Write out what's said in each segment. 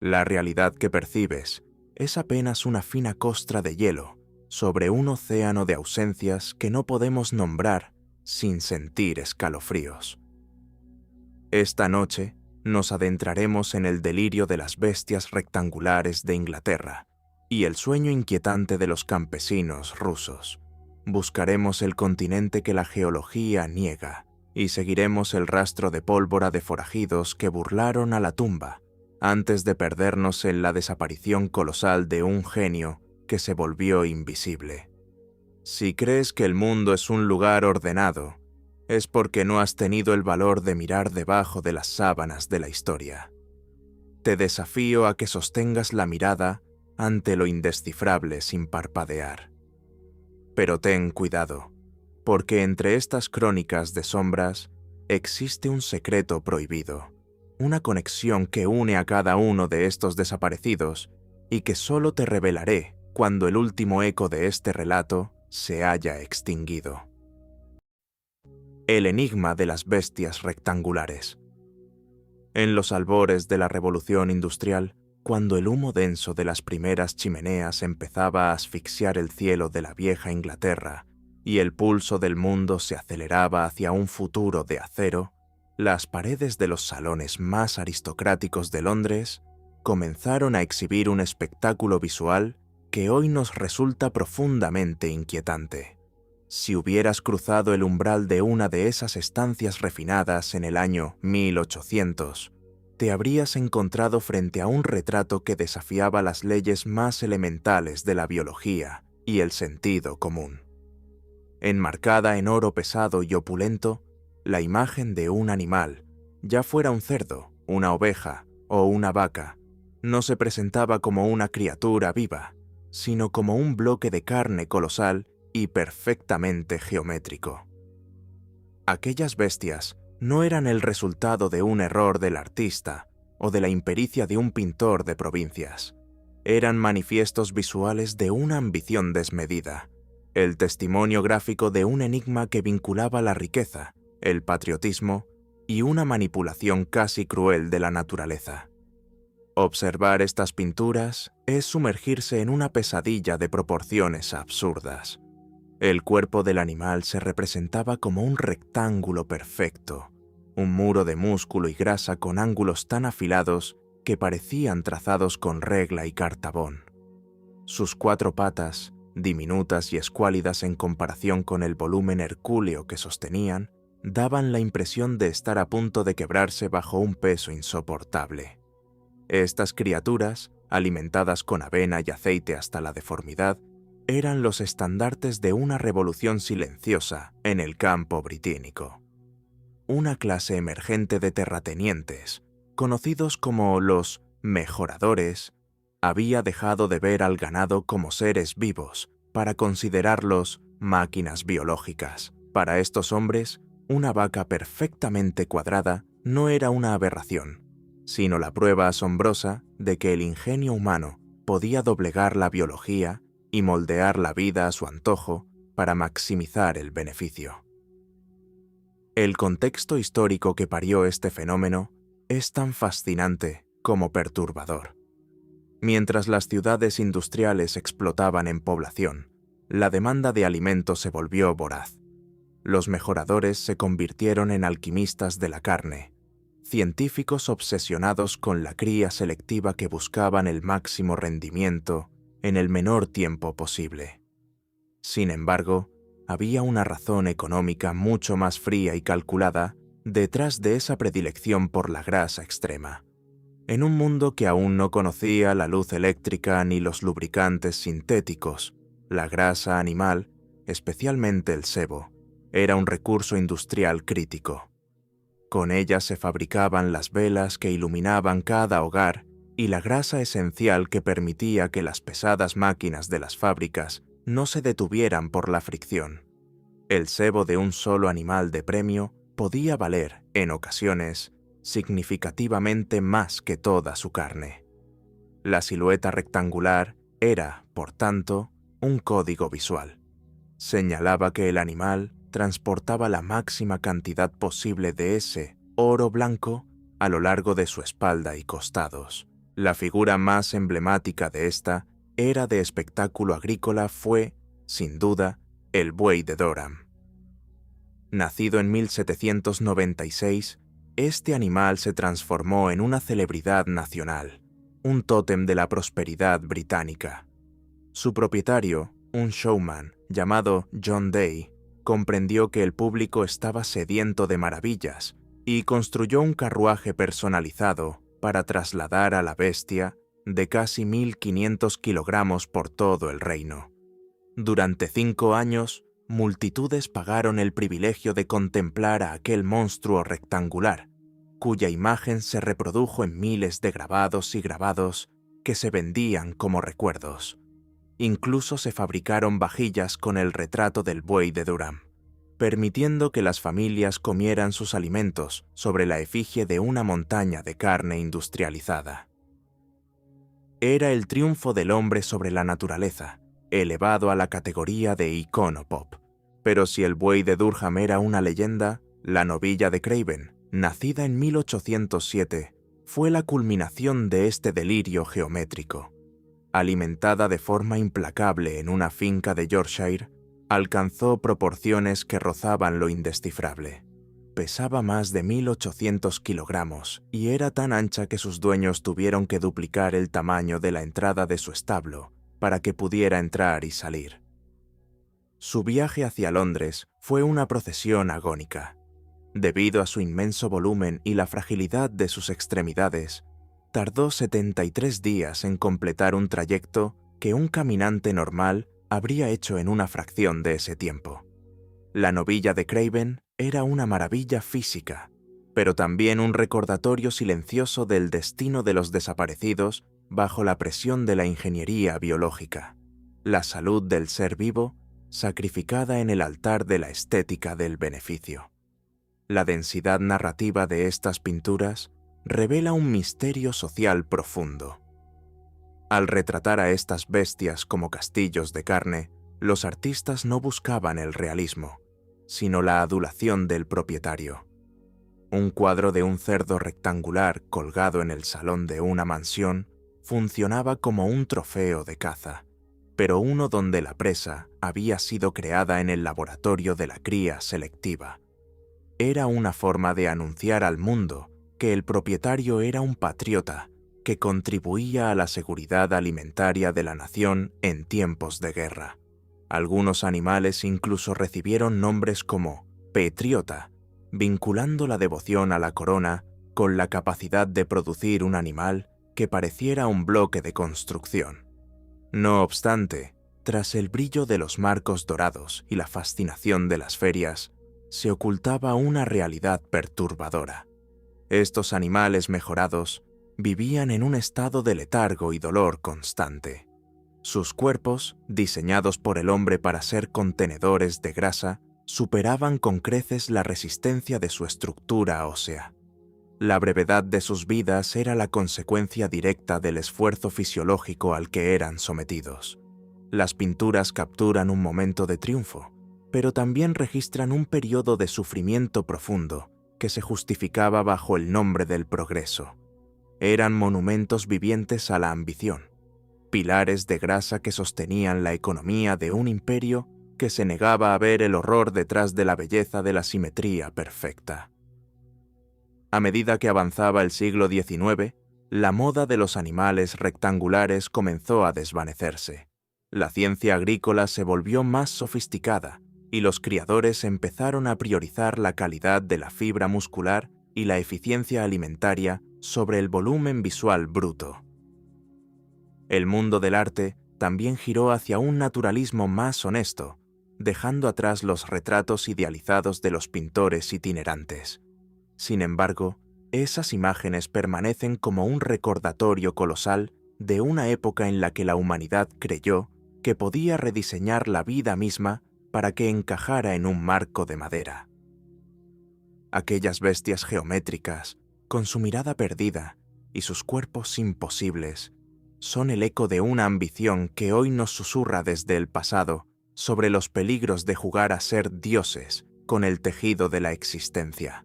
La realidad que percibes es apenas una fina costra de hielo sobre un océano de ausencias que no podemos nombrar sin sentir escalofríos. Esta noche nos adentraremos en el delirio de las bestias rectangulares de Inglaterra y el sueño inquietante de los campesinos rusos. Buscaremos el continente que la geología niega y seguiremos el rastro de pólvora de forajidos que burlaron a la tumba antes de perdernos en la desaparición colosal de un genio que se volvió invisible. Si crees que el mundo es un lugar ordenado, es porque no has tenido el valor de mirar debajo de las sábanas de la historia. Te desafío a que sostengas la mirada ante lo indescifrable sin parpadear. Pero ten cuidado, porque entre estas crónicas de sombras existe un secreto prohibido, una conexión que une a cada uno de estos desaparecidos y que solo te revelaré cuando el último eco de este relato se haya extinguido. El enigma de las bestias rectangulares. En los albores de la Revolución Industrial, cuando el humo denso de las primeras chimeneas empezaba a asfixiar el cielo de la vieja Inglaterra y el pulso del mundo se aceleraba hacia un futuro de acero, las paredes de los salones más aristocráticos de Londres comenzaron a exhibir un espectáculo visual que hoy nos resulta profundamente inquietante. Si hubieras cruzado el umbral de una de esas estancias refinadas en el año 1800, te habrías encontrado frente a un retrato que desafiaba las leyes más elementales de la biología y el sentido común. Enmarcada en oro pesado y opulento, la imagen de un animal, ya fuera un cerdo, una oveja o una vaca, no se presentaba como una criatura viva, sino como un bloque de carne colosal y perfectamente geométrico. Aquellas bestias no eran el resultado de un error del artista o de la impericia de un pintor de provincias. Eran manifiestos visuales de una ambición desmedida, el testimonio gráfico de un enigma que vinculaba la riqueza, el patriotismo y una manipulación casi cruel de la naturaleza. Observar estas pinturas es sumergirse en una pesadilla de proporciones absurdas. El cuerpo del animal se representaba como un rectángulo perfecto, un muro de músculo y grasa con ángulos tan afilados que parecían trazados con regla y cartabón. Sus 4 patas, diminutas y escuálidas en comparación con el volumen hercúleo que sostenían, daban la impresión de estar a punto de quebrarse bajo un peso insoportable. Estas criaturas, alimentadas con avena y aceite hasta la deformidad, eran los estandartes de una revolución silenciosa en el campo británico. Una clase emergente de terratenientes, conocidos como los mejoradores, había dejado de ver al ganado como seres vivos para considerarlos máquinas biológicas. Para estos hombres, una vaca perfectamente cuadrada no era una aberración, sino la prueba asombrosa de que el ingenio humano podía doblegar la biología y moldear la vida a su antojo para maximizar el beneficio. El contexto histórico que parió este fenómeno es tan fascinante como perturbador. Mientras las ciudades industriales explotaban en población, la demanda de alimentos se volvió voraz. Los mejoradores se convirtieron en alquimistas de la carne, científicos obsesionados con la cría selectiva que buscaban el máximo rendimiento en el menor tiempo posible. Sin embargo, había una razón económica mucho más fría y calculada detrás de esa predilección por la grasa extrema. En un mundo que aún no conocía la luz eléctrica ni los lubricantes sintéticos, la grasa animal, especialmente el sebo, era un recurso industrial crítico. Con ella se fabricaban las velas que iluminaban cada hogar y la grasa esencial que permitía que las pesadas máquinas de las fábricas no se detuvieran por la fricción. El sebo de un solo animal de premio podía valer, en ocasiones, significativamente más que toda su carne. La silueta rectangular era, por tanto, un código visual. Señalaba que el animal transportaba la máxima cantidad posible de ese oro blanco a lo largo de su espalda y costados, La figura más emblemática de esta era de espectáculo agrícola fue, sin duda, el buey de Durham. Nacido en 1796, este animal se transformó en una celebridad nacional, un tótem de la prosperidad británica. Su propietario, un showman llamado John Day, comprendió que el público estaba sediento de maravillas y construyó un carruaje personalizado para trasladar a la bestia de casi 1.500 kilogramos por todo el reino. Durante 5 años, multitudes pagaron el privilegio de contemplar a aquel monstruo rectangular, cuya imagen se reprodujo en miles de grabados y grabados que se vendían como recuerdos. Incluso se fabricaron vajillas con el retrato del buey de Durham, permitiendo que las familias comieran sus alimentos sobre la efigie de una montaña de carne industrializada. Era el triunfo del hombre sobre la naturaleza, elevado a la categoría de icono pop. Pero si el buey de Durham era una leyenda, la novilla de Craven, nacida en 1807, fue la culminación de este delirio geométrico. Alimentada de forma implacable en una finca de Yorkshire, alcanzó proporciones que rozaban lo indescifrable. Pesaba más de 1.800 kilogramos y era tan ancha que sus dueños tuvieron que duplicar el tamaño de la entrada de su establo para que pudiera entrar y salir. Su viaje hacia Londres fue una procesión agónica. Debido a su inmenso volumen y la fragilidad de sus extremidades, tardó 73 días en completar un trayecto que un caminante normal habría hecho en una fracción de ese tiempo. La novilla de Craven era una maravilla física, pero también un recordatorio silencioso del destino de los desaparecidos bajo la presión de la ingeniería biológica, la salud del ser vivo sacrificada en el altar de la estética del beneficio. La densidad narrativa de estas pinturas revela un misterio social profundo. Al retratar a estas bestias como castillos de carne, los artistas no buscaban el realismo, sino la adulación del propietario. Un cuadro de un cerdo rectangular colgado en el salón de una mansión funcionaba como un trofeo de caza, pero uno donde la presa había sido creada en el laboratorio de la cría selectiva. Era una forma de anunciar al mundo que el propietario era un patriota que contribuía a la seguridad alimentaria de la nación en tiempos de guerra. Algunos animales incluso recibieron nombres como Patriota, vinculando la devoción a la corona con la capacidad de producir un animal que pareciera un bloque de construcción. No obstante, tras el brillo de los marcos dorados y la fascinación de las ferias, se ocultaba una realidad perturbadora. Estos animales mejorados vivían en un estado de letargo y dolor constante. Sus cuerpos, diseñados por el hombre para ser contenedores de grasa, superaban con creces la resistencia de su estructura ósea. La brevedad de sus vidas era la consecuencia directa del esfuerzo fisiológico al que eran sometidos. Las pinturas capturan un momento de triunfo, pero también registran un periodo de sufrimiento profundo que se justificaba bajo el nombre del progreso. Eran monumentos vivientes a la ambición, pilares de grasa que sostenían la economía de un imperio que se negaba a ver el horror detrás de la belleza de la simetría perfecta. A medida que avanzaba el siglo XIX, la moda de los animales rectangulares comenzó a desvanecerse. La ciencia agrícola se volvió más sofisticada y los criadores empezaron a priorizar la calidad de la fibra muscular y la eficiencia alimentaria sobre el volumen visual bruto. El mundo del arte también giró hacia un naturalismo más honesto, dejando atrás los retratos idealizados de los pintores itinerantes. Sin embargo, esas imágenes permanecen como un recordatorio colosal de una época en la que la humanidad creyó que podía rediseñar la vida misma para que encajara en un marco de madera. Aquellas bestias geométricas, con su mirada perdida y sus cuerpos imposibles, son el eco de una ambición que hoy nos susurra desde el pasado sobre los peligros de jugar a ser dioses con el tejido de la existencia.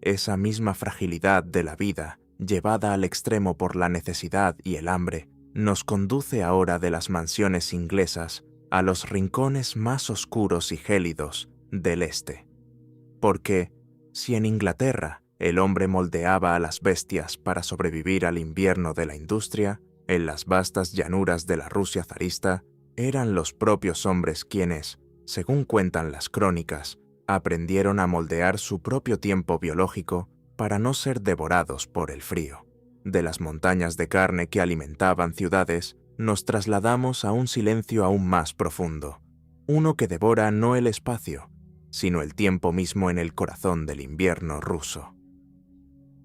Esa misma fragilidad de la vida llevada al extremo por la necesidad y el hambre, nos conduce ahora de las mansiones inglesas a los rincones más oscuros y gélidos del este. Porque, si en Inglaterra el hombre moldeaba a las bestias para sobrevivir al invierno de la industria, en las vastas llanuras de la Rusia zarista, eran los propios hombres quienes, según cuentan las crónicas, aprendieron a moldear su propio tiempo biológico para no ser devorados por el frío. De las montañas de carne que alimentaban ciudades, nos trasladamos a un silencio aún más profundo, uno que devora no el espacio, sino el tiempo mismo en el corazón del invierno ruso.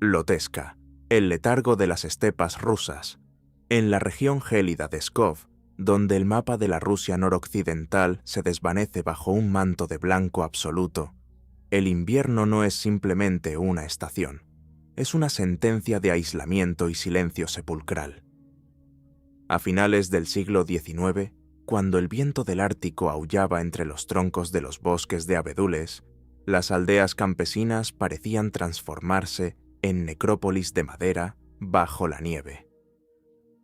Lotezka, el letargo de las estepas rusas, en la región gélida de Pskov, donde el mapa de la Rusia noroccidental se desvanece bajo un manto de blanco absoluto, el invierno no es simplemente una estación, es una sentencia de aislamiento y silencio sepulcral. A finales del siglo XIX, cuando el viento del Ártico aullaba entre los troncos de los bosques de abedules, las aldeas campesinas parecían transformarse en necrópolis de madera bajo la nieve.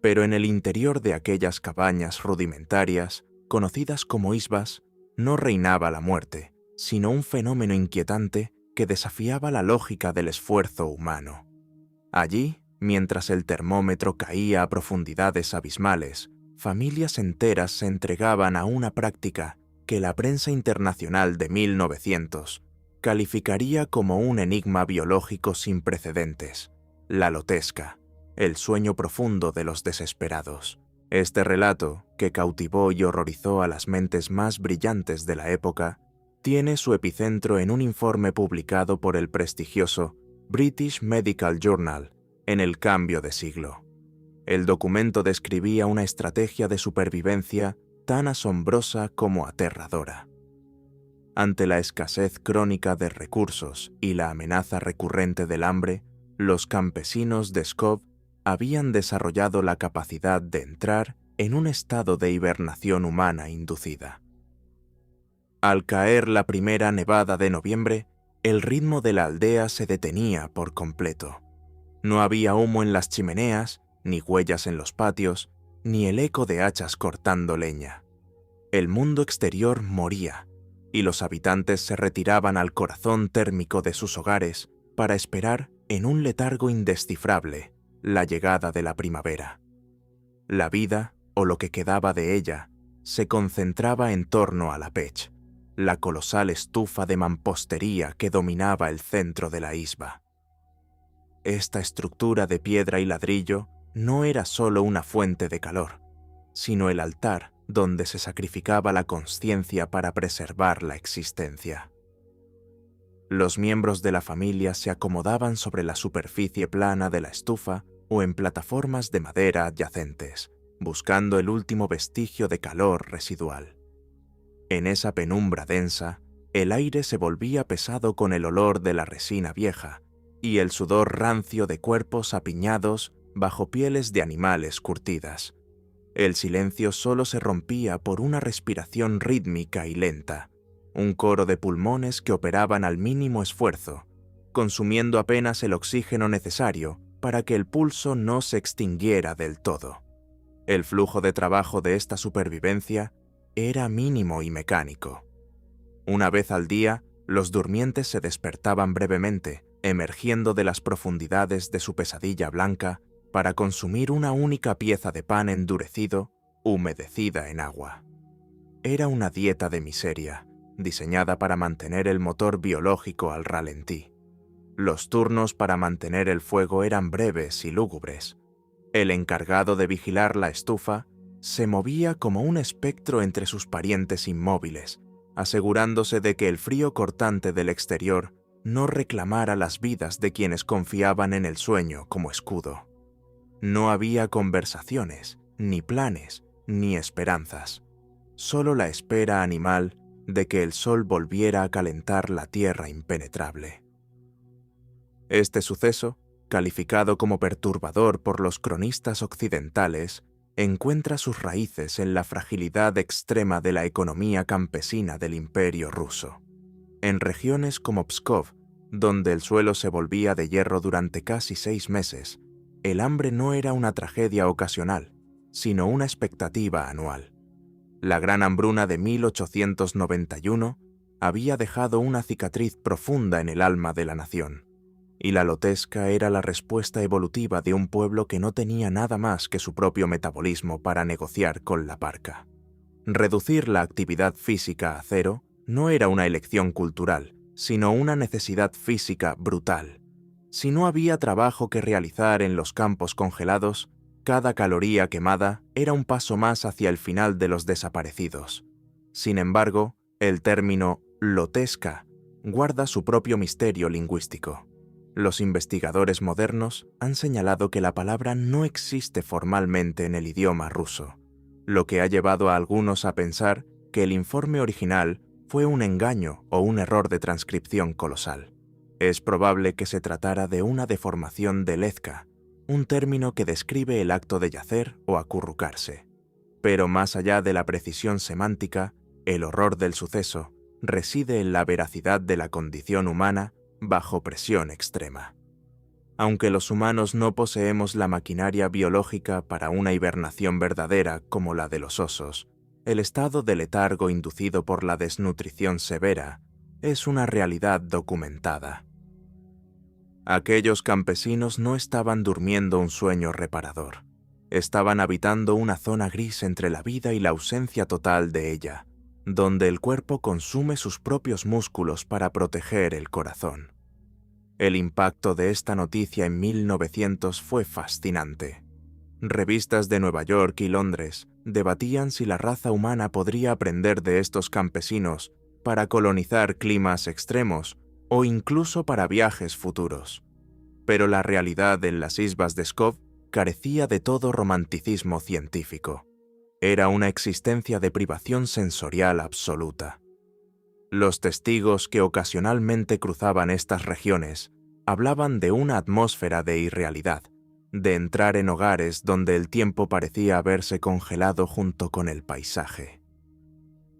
Pero en el interior de aquellas cabañas rudimentarias, conocidas como isbas, no reinaba la muerte, sino un fenómeno inquietante que desafiaba la lógica del esfuerzo humano. Allí, mientras el termómetro caía a profundidades abismales, familias enteras se entregaban a una práctica que la prensa internacional de 1900 calificaría como un enigma biológico sin precedentes: la lotezka, el sueño profundo de los desesperados. Este relato, que cautivó y horrorizó a las mentes más brillantes de la época, tiene su epicentro en un informe publicado por el prestigioso British Medical Journal en el cambio de siglo. El documento describía una estrategia de supervivencia tan asombrosa como aterradora. Ante la escasez crónica de recursos y la amenaza recurrente del hambre, los campesinos de Pskov habían desarrollado la capacidad de entrar en un estado de hibernación humana inducida. Al caer la primera nevada de noviembre, el ritmo de la aldea se detenía por completo. No había humo en las chimeneas, ni huellas en los patios, ni el eco de hachas cortando leña. El mundo exterior moría, y los habitantes se retiraban al corazón térmico de sus hogares para esperar, en un letargo indescifrable, la llegada de la primavera. La vida, o lo que quedaba de ella, se concentraba en torno a la pech, la colosal estufa de mampostería que dominaba el centro de la isba. Esta estructura de piedra y ladrillo no era solo una fuente de calor, sino el altar donde se sacrificaba la consciencia para preservar la existencia. Los miembros de la familia se acomodaban sobre la superficie plana de la estufa o en plataformas de madera adyacentes, buscando el último vestigio de calor residual. En esa penumbra densa, el aire se volvía pesado con el olor de la resina vieja y el sudor rancio de cuerpos apiñados bajo pieles de animales curtidas. El silencio solo se rompía por una respiración rítmica y lenta, un coro de pulmones que operaban al mínimo esfuerzo, consumiendo apenas el oxígeno necesario para que el pulso no se extinguiera del todo. El flujo de trabajo de esta supervivencia era mínimo y mecánico. Una vez al día, los durmientes se despertaban brevemente, emergiendo de las profundidades de su pesadilla blanca para consumir una única pieza de pan endurecido, humedecida en agua. Era una dieta de miseria, diseñada para mantener el motor biológico al ralentí. Los turnos para mantener el fuego eran breves y lúgubres. El encargado de vigilar la estufa se movía como un espectro entre sus parientes inmóviles, asegurándose de que el frío cortante del exterior no reclamara las vidas de quienes confiaban en el sueño como escudo. No había conversaciones, ni planes, ni esperanzas, solo la espera animal de que el sol volviera a calentar la tierra impenetrable. Este suceso, calificado como perturbador por los cronistas occidentales, encuentra sus raíces en la fragilidad extrema de la economía campesina del Imperio ruso. En regiones como Pskov, donde el suelo se volvía de hierro durante casi 6 meses, el hambre no era una tragedia ocasional, sino una expectativa anual. La gran hambruna de 1891 había dejado una cicatriz profunda en el alma de la nación, y la lotesca era la respuesta evolutiva de un pueblo que no tenía nada más que su propio metabolismo para negociar con la parca. Reducir la actividad física a cero no era una elección cultural, sino una necesidad física brutal. Si no había trabajo que realizar en los campos congelados, cada caloría quemada era un paso más hacia el final de los desaparecidos. Sin embargo, el término lotesca guarda su propio misterio lingüístico. Los investigadores modernos han señalado que la palabra no existe formalmente en el idioma ruso, lo que ha llevado a algunos a pensar que el informe original fue un engaño o un error de transcripción colosal. Es probable que se tratara de una deformación de lezca, un término que describe el acto de yacer o acurrucarse. Pero más allá de la precisión semántica, el horror del suceso reside en la veracidad de la condición humana bajo presión extrema. Aunque los humanos no poseemos la maquinaria biológica para una hibernación verdadera como la de los osos, el estado de letargo inducido por la desnutrición severa es una realidad documentada. Aquellos campesinos no estaban durmiendo un sueño reparador. Estaban habitando una zona gris entre la vida y la ausencia total de ella, donde el cuerpo consume sus propios músculos para proteger el corazón. El impacto de esta noticia en 1900 fue fascinante. Revistas de Nueva York y Londres debatían si la raza humana podría aprender de estos campesinos para colonizar climas extremos o incluso para viajes futuros. Pero la realidad en las islas de Pskov carecía de todo romanticismo científico. Era una existencia de privación sensorial absoluta. Los testigos que ocasionalmente cruzaban estas regiones hablaban de una atmósfera de irrealidad, de entrar en hogares donde el tiempo parecía haberse congelado junto con el paisaje.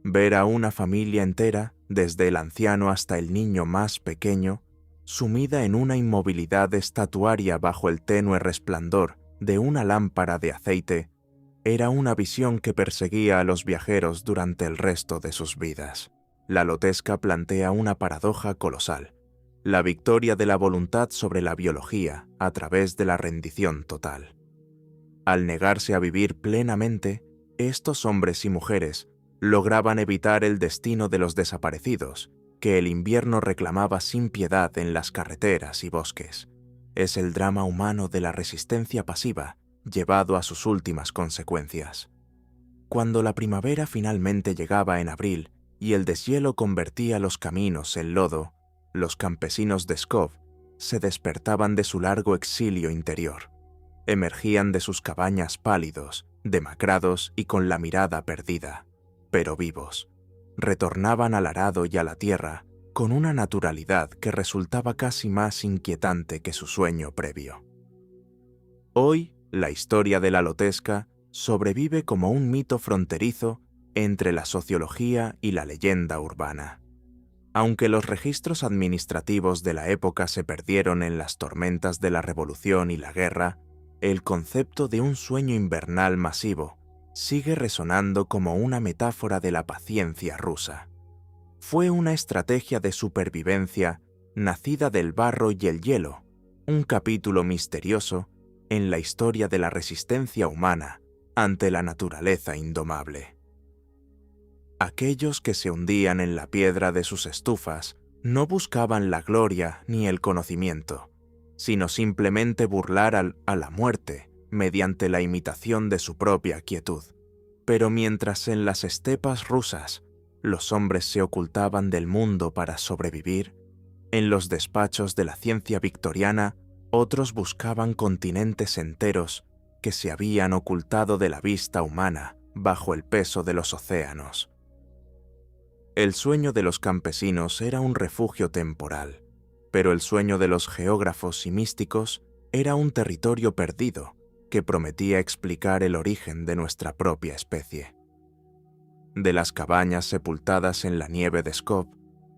Ver a una familia entera, desde el anciano hasta el niño más pequeño, sumida en una inmovilidad estatuaria bajo el tenue resplandor de una lámpara de aceite, era una visión que perseguía a los viajeros durante el resto de sus vidas. La lotesca plantea una paradoja colosal: la victoria de la voluntad sobre la biología a través de la rendición total. Al negarse a vivir plenamente, estos hombres y mujeres lograban evitar el destino de los desaparecidos, que el invierno reclamaba sin piedad en las carreteras y bosques. Es el drama humano de la resistencia pasiva llevado a sus últimas consecuencias. Cuando la primavera finalmente llegaba en abril y el deshielo convertía los caminos en lodo, los campesinos de Pskov se despertaban de su largo exilio interior. Emergían de sus cabañas pálidos, demacrados y con la mirada perdida, pero vivos. Retornaban al arado y a la tierra con una naturalidad que resultaba casi más inquietante que su sueño previo. Hoy, la historia de la lotesca sobrevive como un mito fronterizo entre la sociología y la leyenda urbana. Aunque los registros administrativos de la época se perdieron en las tormentas de la revolución y la guerra, el concepto de un sueño invernal masivo sigue resonando como una metáfora de la paciencia rusa. Fue una estrategia de supervivencia nacida del barro y el hielo, un capítulo misterioso en la historia de la resistencia humana ante la naturaleza indomable. Aquellos que se hundían en la piedra de sus estufas no buscaban la gloria ni el conocimiento, sino simplemente burlar a la muerte mediante la imitación de su propia quietud. Pero mientras en las estepas rusas los hombres se ocultaban del mundo para sobrevivir, en los despachos de la ciencia victoriana otros buscaban continentes enteros que se habían ocultado de la vista humana bajo el peso de los océanos. El sueño de los campesinos era un refugio temporal, pero el sueño de los geógrafos y místicos era un territorio perdido que prometía explicar el origen de nuestra propia especie. De las cabañas sepultadas en la nieve de Pskov,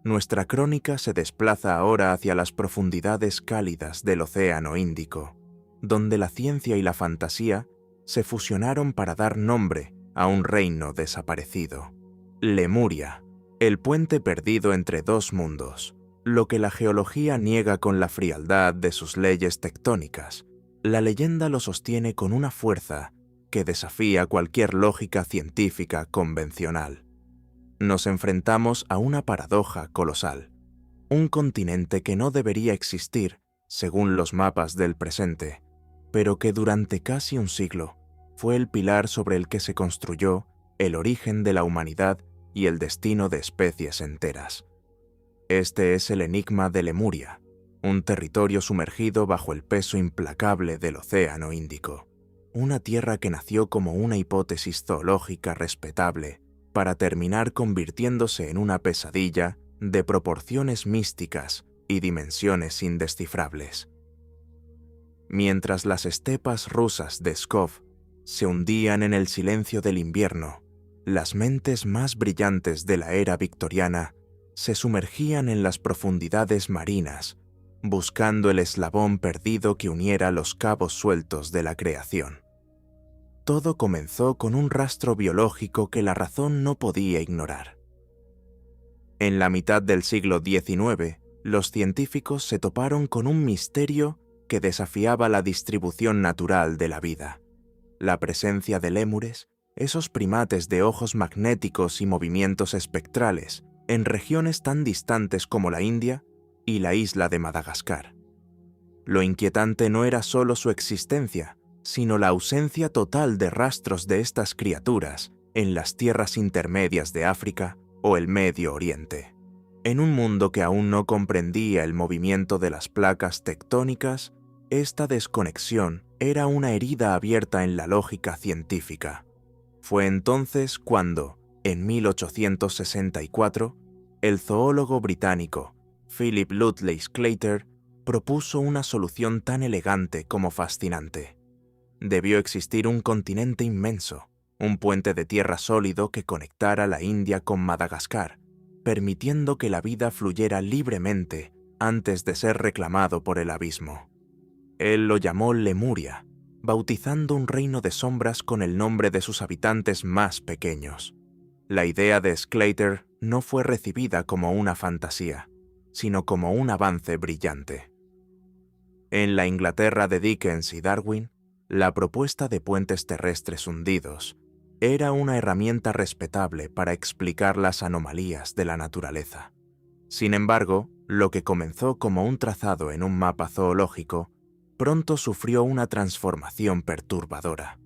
nuestra crónica se desplaza ahora hacia las profundidades cálidas del Océano Índico, donde la ciencia y la fantasía se fusionaron para dar nombre a un reino desaparecido. Lemuria, el puente perdido entre dos mundos, lo que la geología niega con la frialdad de sus leyes tectónicas, la leyenda lo sostiene con una fuerza que desafía cualquier lógica científica convencional. Nos enfrentamos a una paradoja colosal, un continente que no debería existir según los mapas del presente, pero que durante casi un siglo fue el pilar sobre el que se construyó el origen de la humanidad y el destino de especies enteras. Este es el enigma de Lemuria, un territorio sumergido bajo el peso implacable del Océano Índico, una tierra que nació como una hipótesis zoológica respetable para terminar convirtiéndose en una pesadilla de proporciones místicas y dimensiones indescifrables. Mientras las estepas rusas de Pskov se hundían en el silencio del invierno, las mentes más brillantes de la era victoriana se sumergían en las profundidades marinas, buscando el eslabón perdido que uniera los cabos sueltos de la creación. Todo comenzó con un rastro biológico que la razón no podía ignorar. En la mitad del siglo XIX, los científicos se toparon con un misterio que desafiaba la distribución natural de la vida: la presencia de lémures, esos primates de ojos magnéticos y movimientos espectrales, en regiones tan distantes como la India y la isla de Madagascar. Lo inquietante no era solo su existencia, sino la ausencia total de rastros de estas criaturas en las tierras intermedias de África o el Medio Oriente. En un mundo que aún no comprendía el movimiento de las placas tectónicas, esta desconexión era una herida abierta en la lógica científica. Fue entonces cuando, en 1864, el zoólogo británico Philip Lutley Sclater propuso una solución tan elegante como fascinante. Debió existir un continente inmenso, un puente de tierra sólido que conectara la India con Madagascar, permitiendo que la vida fluyera libremente antes de ser reclamado por el abismo. Él lo llamó Lemuria, bautizando un reino de sombras con el nombre de sus habitantes más pequeños. La idea de Sclater no fue recibida como una fantasía, sino como un avance brillante. En la Inglaterra de Dickens y Darwin, la propuesta de puentes terrestres hundidos era una herramienta respetable para explicar las anomalías de la naturaleza. Sin embargo, lo que comenzó como un trazado en un mapa zoológico pronto sufrió una transformación perturbadora.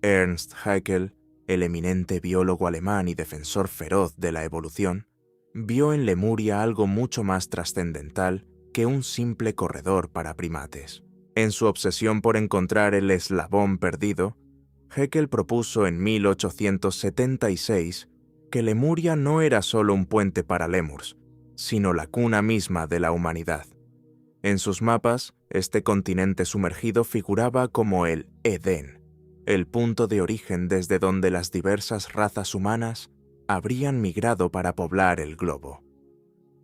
Ernst Haeckel, el eminente biólogo alemán y defensor feroz de la evolución, vio en Lemuria algo mucho más trascendental que un simple corredor para primates. En su obsesión por encontrar el eslabón perdido, Haeckel propuso en 1876 que Lemuria no era solo un puente para lémurs, sino la cuna misma de la humanidad. En sus mapas, este continente sumergido figuraba como el Edén, el punto de origen desde donde las diversas razas humanas habrían migrado para poblar el globo.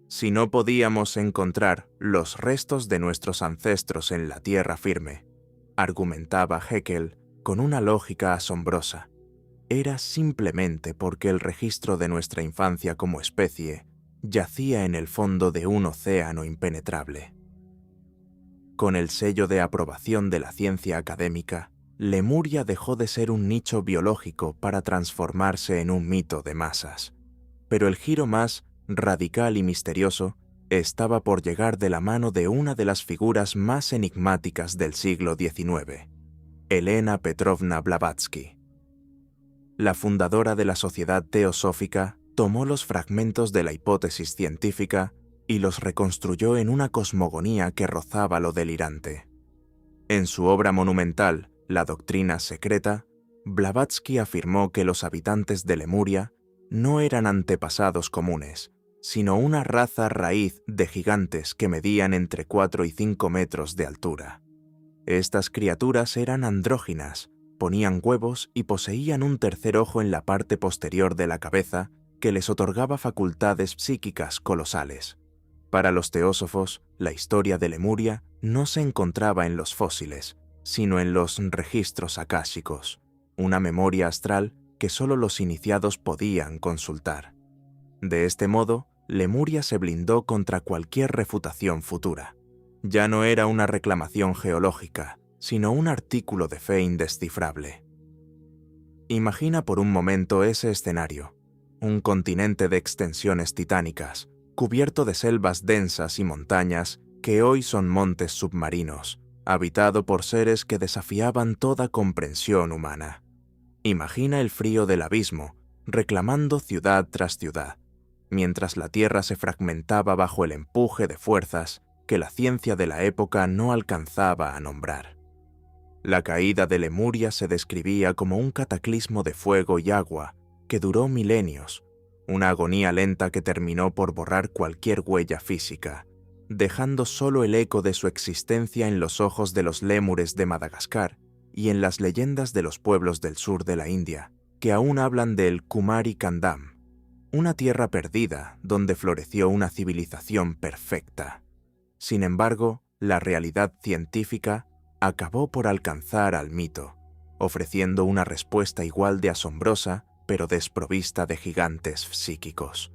Si no podíamos encontrar los restos de nuestros ancestros en la tierra firme, argumentaba Haeckel con una lógica asombrosa, era simplemente porque el registro de nuestra infancia como especie yacía en el fondo de un océano impenetrable. Con el sello de aprobación de la ciencia académica, Lemuria dejó de ser un nicho biológico para transformarse en un mito de masas. Pero el giro más radical y misterioso estaba por llegar de la mano de una de las figuras más enigmáticas del siglo XIX, Elena Petrovna Blavatsky. La fundadora de la Sociedad Teosófica tomó los fragmentos de la hipótesis científica y los reconstruyó en una cosmogonía que rozaba lo delirante. En su obra monumental, La doctrina secreta, Blavatsky afirmó que los habitantes de Lemuria no eran antepasados comunes, sino una raza raíz de gigantes que medían entre 4 y 5 metros de altura. Estas criaturas eran andróginas, ponían huevos y poseían un tercer ojo en la parte posterior de la cabeza que les otorgaba facultades psíquicas colosales. Para los teósofos, la historia de Lemuria no se encontraba en los fósiles, sino en los registros akáshicos, una memoria astral que solo los iniciados podían consultar. De este modo, Lemuria se blindó contra cualquier refutación futura. Ya no era una reclamación geológica, sino un artículo de fe indescifrable. Imagina por un momento ese escenario, un continente de extensiones titánicas, cubierto de selvas densas y montañas que hoy son montes submarinos, habitado por seres que desafiaban toda comprensión humana. Imagina el frío del abismo, reclamando ciudad tras ciudad, mientras la Tierra se fragmentaba bajo el empuje de fuerzas que la ciencia de la época no alcanzaba a nombrar. La caída de Lemuria se describía como un cataclismo de fuego y agua que duró milenios, una agonía lenta que terminó por borrar cualquier huella física, dejando solo el eco de su existencia en los ojos de los lémures de Madagascar y en las leyendas de los pueblos del sur de la India, que aún hablan del Kumari Kandam, una tierra perdida donde floreció una civilización perfecta. Sin embargo, la realidad científica acabó por alcanzar al mito, ofreciendo una respuesta igual de asombrosa, pero desprovista de gigantes psíquicos.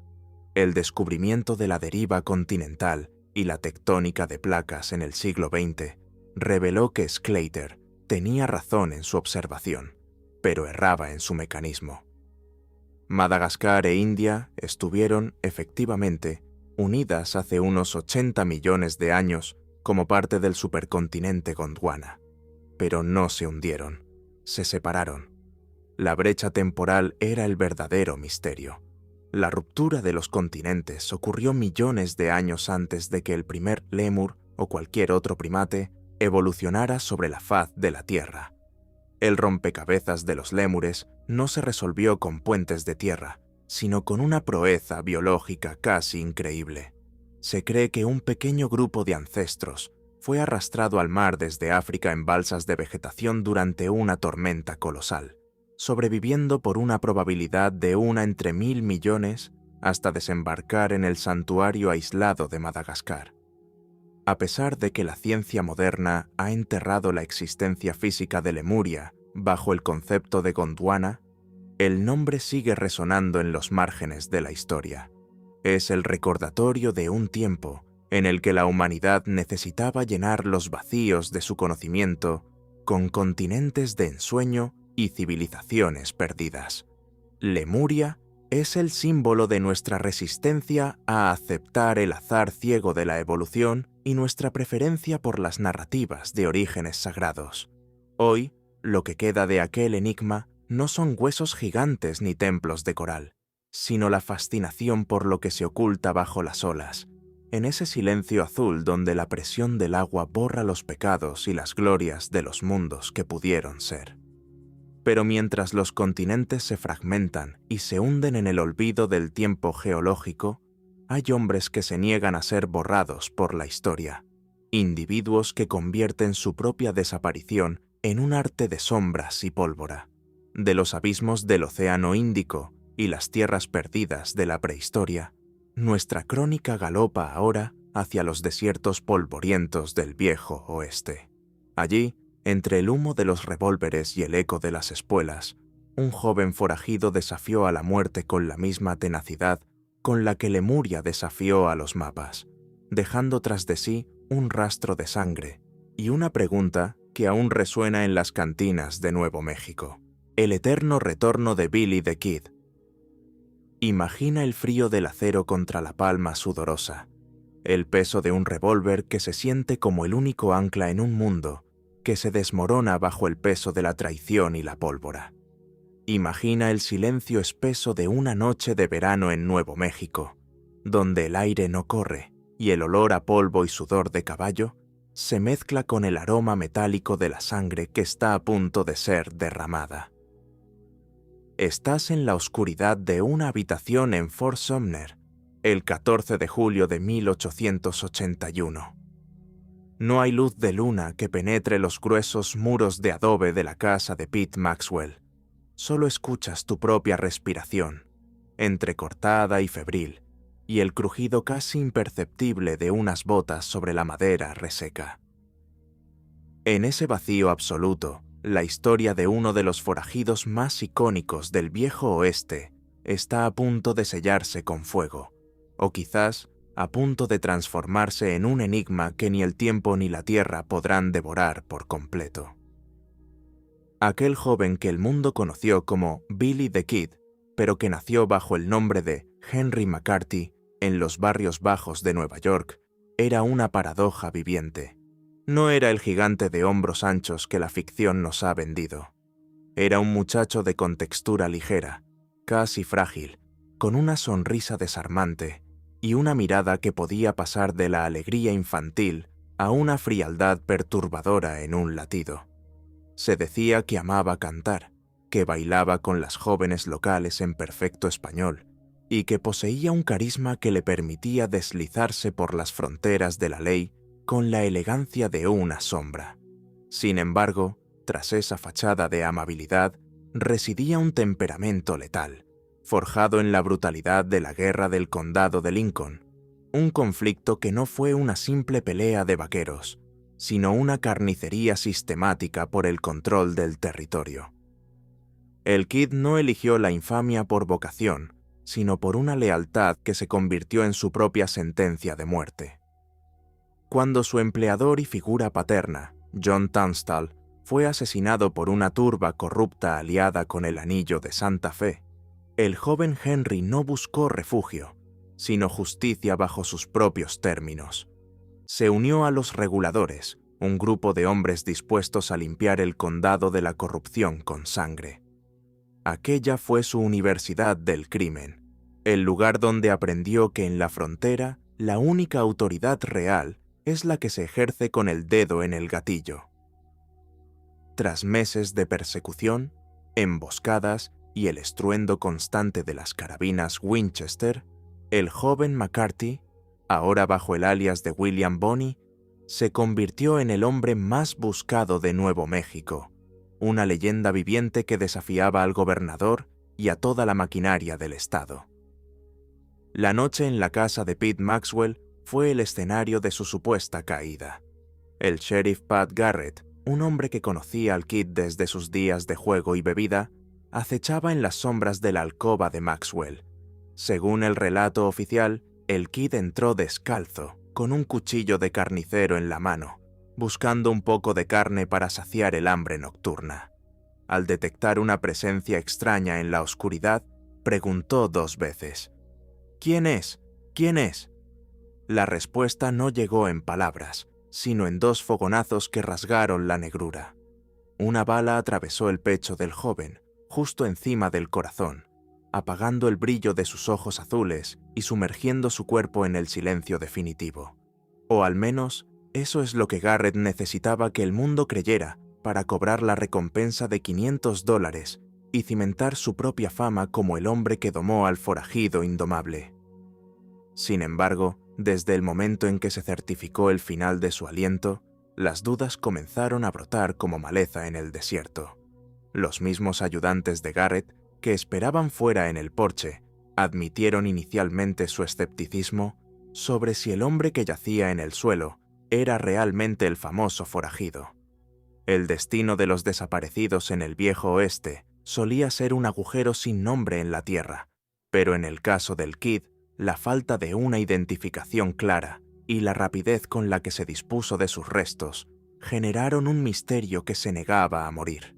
El descubrimiento de la deriva continental y la tectónica de placas en el siglo XX reveló que Sclater tenía razón en su observación, pero erraba en su mecanismo. Madagascar e India estuvieron, efectivamente, unidas hace unos 80 millones de años como parte del supercontinente Gondwana, pero no se hundieron, se separaron. La brecha temporal era el verdadero misterio. La ruptura de los continentes ocurrió millones de años antes de que el primer lémur o cualquier otro primate evolucionara sobre la faz de la Tierra. El rompecabezas de los lémures no se resolvió con puentes de tierra, sino con una proeza biológica casi increíble. Se cree que un pequeño grupo de ancestros fue arrastrado al mar desde África en balsas de vegetación durante una tormenta colosal, sobreviviendo por una probabilidad de 1 entre 1000 millones hasta desembarcar en el santuario aislado de Madagascar. A pesar de que la ciencia moderna ha enterrado la existencia física de Lemuria bajo el concepto de Gondwana, el nombre sigue resonando en los márgenes de la historia. Es el recordatorio de un tiempo en el que la humanidad necesitaba llenar los vacíos de su conocimiento con continentes de ensueño y civilizaciones perdidas. Lemuria es el símbolo de nuestra resistencia a aceptar el azar ciego de la evolución y nuestra preferencia por las narrativas de orígenes sagrados. Hoy, lo que queda de aquel enigma no son huesos gigantes ni templos de coral, sino la fascinación por lo que se oculta bajo las olas, en ese silencio azul donde la presión del agua borra los pecados y las glorias de los mundos que pudieron ser. Pero mientras los continentes se fragmentan y se hunden en el olvido del tiempo geológico, hay hombres que se niegan a ser borrados por la historia, individuos que convierten su propia desaparición en un arte de sombras y pólvora. De los abismos del Océano Índico y las tierras perdidas de la prehistoria, nuestra crónica galopa ahora hacia los desiertos polvorientos del viejo oeste. Allí, entre el humo de los revólveres y el eco de las espuelas, un joven forajido desafió a la muerte con la misma tenacidad con la que Lemuria desafió a los mapas, dejando tras de sí un rastro de sangre y una pregunta que aún resuena en las cantinas de Nuevo México: el eterno retorno de Billy the Kid. Imagina el frío del acero contra la palma sudorosa, el peso de un revólver que se siente como el único ancla en un mundo que se desmorona bajo el peso de la traición y la pólvora. Imagina el silencio espeso de una noche de verano en Nuevo México, donde el aire no corre y el olor a polvo y sudor de caballo se mezcla con el aroma metálico de la sangre que está a punto de ser derramada. Estás en la oscuridad de una habitación en Fort Sumner, el 14 de julio de 1881. No hay luz de luna que penetre los gruesos muros de adobe de la casa de Pete Maxwell. Solo escuchas tu propia respiración, entrecortada y febril, y el crujido casi imperceptible de unas botas sobre la madera reseca. En ese vacío absoluto, la historia de uno de los forajidos más icónicos del viejo oeste está a punto de sellarse con fuego, o quizás a punto de transformarse en un enigma que ni el tiempo ni la tierra podrán devorar por completo. Aquel joven que el mundo conoció como Billy the Kid, pero que nació bajo el nombre de Henry McCarthy en los barrios bajos de Nueva York, era una paradoja viviente. No era el gigante de hombros anchos que la ficción nos ha vendido. Era un muchacho de contextura ligera, casi frágil, con una sonrisa desarmante y una mirada que podía pasar de la alegría infantil a una frialdad perturbadora en un latido. Se decía que amaba cantar, que bailaba con las jóvenes locales en perfecto español y que poseía un carisma que le permitía deslizarse por las fronteras de la ley con la elegancia de una sombra. Sin embargo, tras esa fachada de amabilidad, residía un temperamento letal, forjado en la brutalidad de la guerra del condado de Lincoln, un conflicto que no fue una simple pelea de vaqueros, sino una carnicería sistemática por el control del territorio. El Kid no eligió la infamia por vocación, sino por una lealtad que se convirtió en su propia sentencia de muerte. Cuando su empleador y figura paterna, John Tunstall, fue asesinado por una turba corrupta aliada con el Anillo de Santa Fe, el joven Henry no buscó refugio, sino justicia bajo sus propios términos. Se unió a los reguladores, un grupo de hombres dispuestos a limpiar el condado de la corrupción con sangre. Aquella fue su universidad del crimen, el lugar donde aprendió que en la frontera la única autoridad real es la que se ejerce con el dedo en el gatillo. Tras meses de persecución, emboscadas y el estruendo constante de las carabinas Winchester, el joven McCarthy, ahora bajo el alias de William Bonney, se convirtió en el hombre más buscado de Nuevo México, una leyenda viviente que desafiaba al gobernador y a toda la maquinaria del estado. La noche en la casa de Pete Maxwell fue el escenario de su supuesta caída. El sheriff Pat Garrett, un hombre que conocía al Kid desde sus días de juego y bebida, acechaba en las sombras de la alcoba de Maxwell. Según el relato oficial, el Kid entró descalzo, con un cuchillo de carnicero en la mano, buscando un poco de carne para saciar el hambre nocturna. Al detectar una presencia extraña en la oscuridad, preguntó 2 veces: «¿Quién es? ¿Quién es?». La respuesta no llegó en palabras, sino en 2 fogonazos que rasgaron la negrura. Una bala atravesó el pecho del joven, justo encima del corazón, apagando el brillo de sus ojos azules y sumergiendo su cuerpo en el silencio definitivo. O al menos, eso es lo que Garrett necesitaba que el mundo creyera para cobrar la recompensa de $500 y cimentar su propia fama como el hombre que domó al forajido indomable. Sin embargo, desde el momento en que se certificó el final de su aliento, las dudas comenzaron a brotar como maleza en el desierto. Los mismos ayudantes de Garrett, que esperaban fuera en el porche, admitieron inicialmente su escepticismo sobre si el hombre que yacía en el suelo era realmente el famoso forajido. El destino de los desaparecidos en el viejo oeste solía ser un agujero sin nombre en la tierra, pero en el caso del Kid, la falta de una identificación clara y la rapidez con la que se dispuso de sus restos generaron un misterio que se negaba a morir.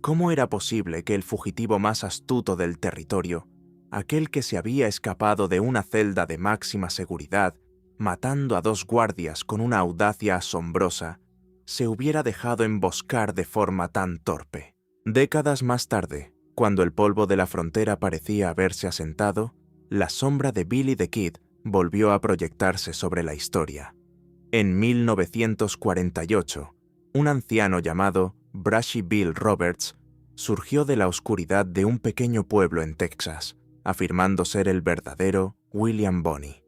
¿Cómo era posible que el fugitivo más astuto del territorio, aquel que se había escapado de una celda de máxima seguridad, matando a 2 guardias con una audacia asombrosa, se hubiera dejado emboscar de forma tan torpe? Décadas más tarde, cuando el polvo de la frontera parecía haberse asentado, la sombra de Billy the Kid volvió a proyectarse sobre la historia. En 1948, un anciano llamado Brashy Bill Roberts surgió de la oscuridad de un pequeño pueblo en Texas, afirmando ser el verdadero William Bonney.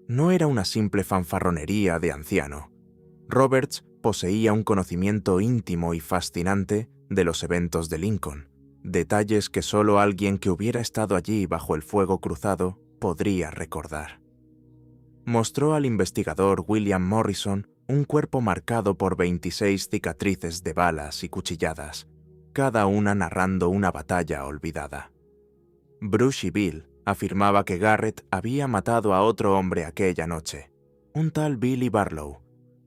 No era una simple fanfarronería de anciano. Roberts poseía un conocimiento íntimo y fascinante de los eventos de Lincoln, detalles que solo alguien que hubiera estado allí bajo el fuego cruzado podría recordar. Mostró al investigador William Morrison un cuerpo marcado por 26 cicatrices de balas y cuchilladas, cada una narrando una batalla olvidada. Bruce y Bill afirmaba que Garrett había matado a otro hombre aquella noche, un tal Billy Barlow,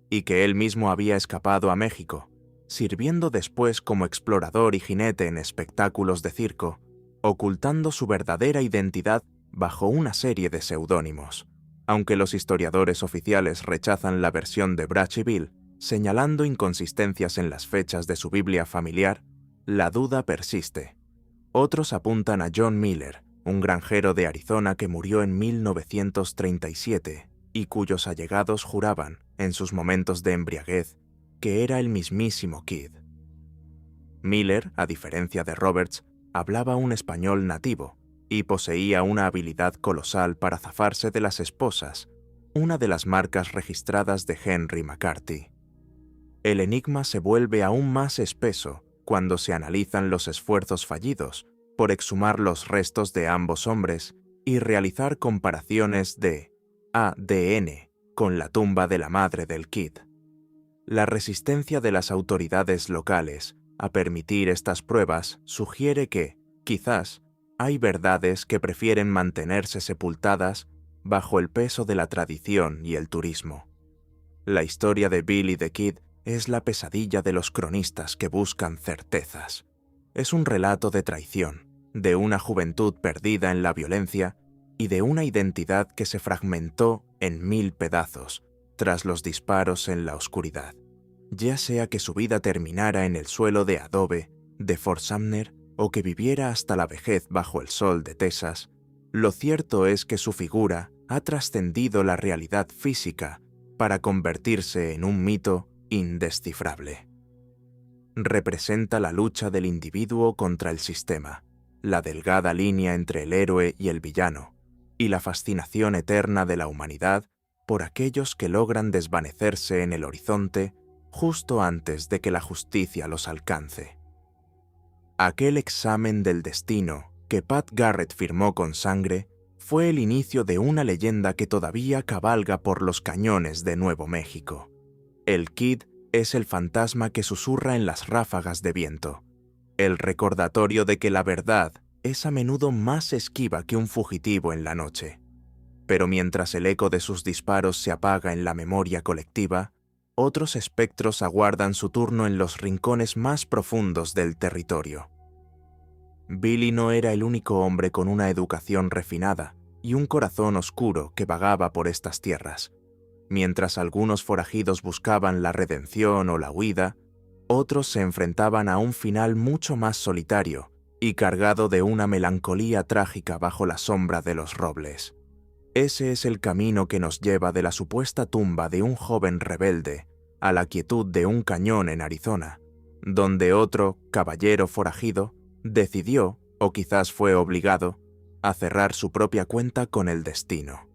y que él mismo había escapado a México, sirviendo después como explorador y jinete en espectáculos de circo, ocultando su verdadera identidad bajo una serie de seudónimos. Aunque los historiadores oficiales rechazan la versión de Bradshaw y Bill, señalando inconsistencias en las fechas de su Biblia familiar, la duda persiste. Otros apuntan a John Miller, un granjero de Arizona que murió en 1937 y cuyos allegados juraban, en sus momentos de embriaguez, que era el mismísimo Kidd. Miller, a diferencia de Roberts, hablaba un español nativo y poseía una habilidad colosal para zafarse de las esposas, una de las marcas registradas de Henry McCarthy. El enigma se vuelve aún más espeso cuando se analizan los esfuerzos fallidos por exhumar los restos de ambos hombres y realizar comparaciones de ADN con la tumba de la madre del Kidd. La resistencia de las autoridades locales a permitir estas pruebas sugiere que, quizás, hay verdades que prefieren mantenerse sepultadas bajo el peso de la tradición y el turismo. La historia de Bill y de Kidd es la pesadilla de los cronistas que buscan certezas. Es un relato de traición, de una juventud perdida en la violencia y de una identidad que se fragmentó en 1000 pedazos tras los disparos en la oscuridad. Ya sea que su vida terminara en el suelo de adobe de Fort Sumner o que viviera hasta la vejez bajo el sol de Texas, lo cierto es que su figura ha trascendido la realidad física para convertirse en un mito indescifrable. Representa la lucha del individuo contra el sistema, la delgada línea entre el héroe y el villano, y la fascinación eterna de la humanidad por aquellos que logran desvanecerse en el horizonte justo antes de que la justicia los alcance. Aquel examen del destino que Pat Garrett firmó con sangre fue el inicio de una leyenda que todavía cabalga por los cañones de Nuevo México. El Kidd es el fantasma que susurra en las ráfagas de viento, el recordatorio de que la verdad es a menudo más esquiva que un fugitivo en la noche. Pero mientras el eco de sus disparos se apaga en la memoria colectiva, otros espectros aguardan su turno en los rincones más profundos del territorio. Billy no era el único hombre con una educación refinada y un corazón oscuro que vagaba por estas tierras. Mientras algunos forajidos buscaban la redención o la huida, otros se enfrentaban a un final mucho más solitario y cargado de una melancolía trágica bajo la sombra de los robles. Ese es el camino que nos lleva de la supuesta tumba de un joven rebelde a la quietud de un cañón en Arizona, donde otro caballero forajido decidió, o quizás fue obligado, a cerrar su propia cuenta con el destino.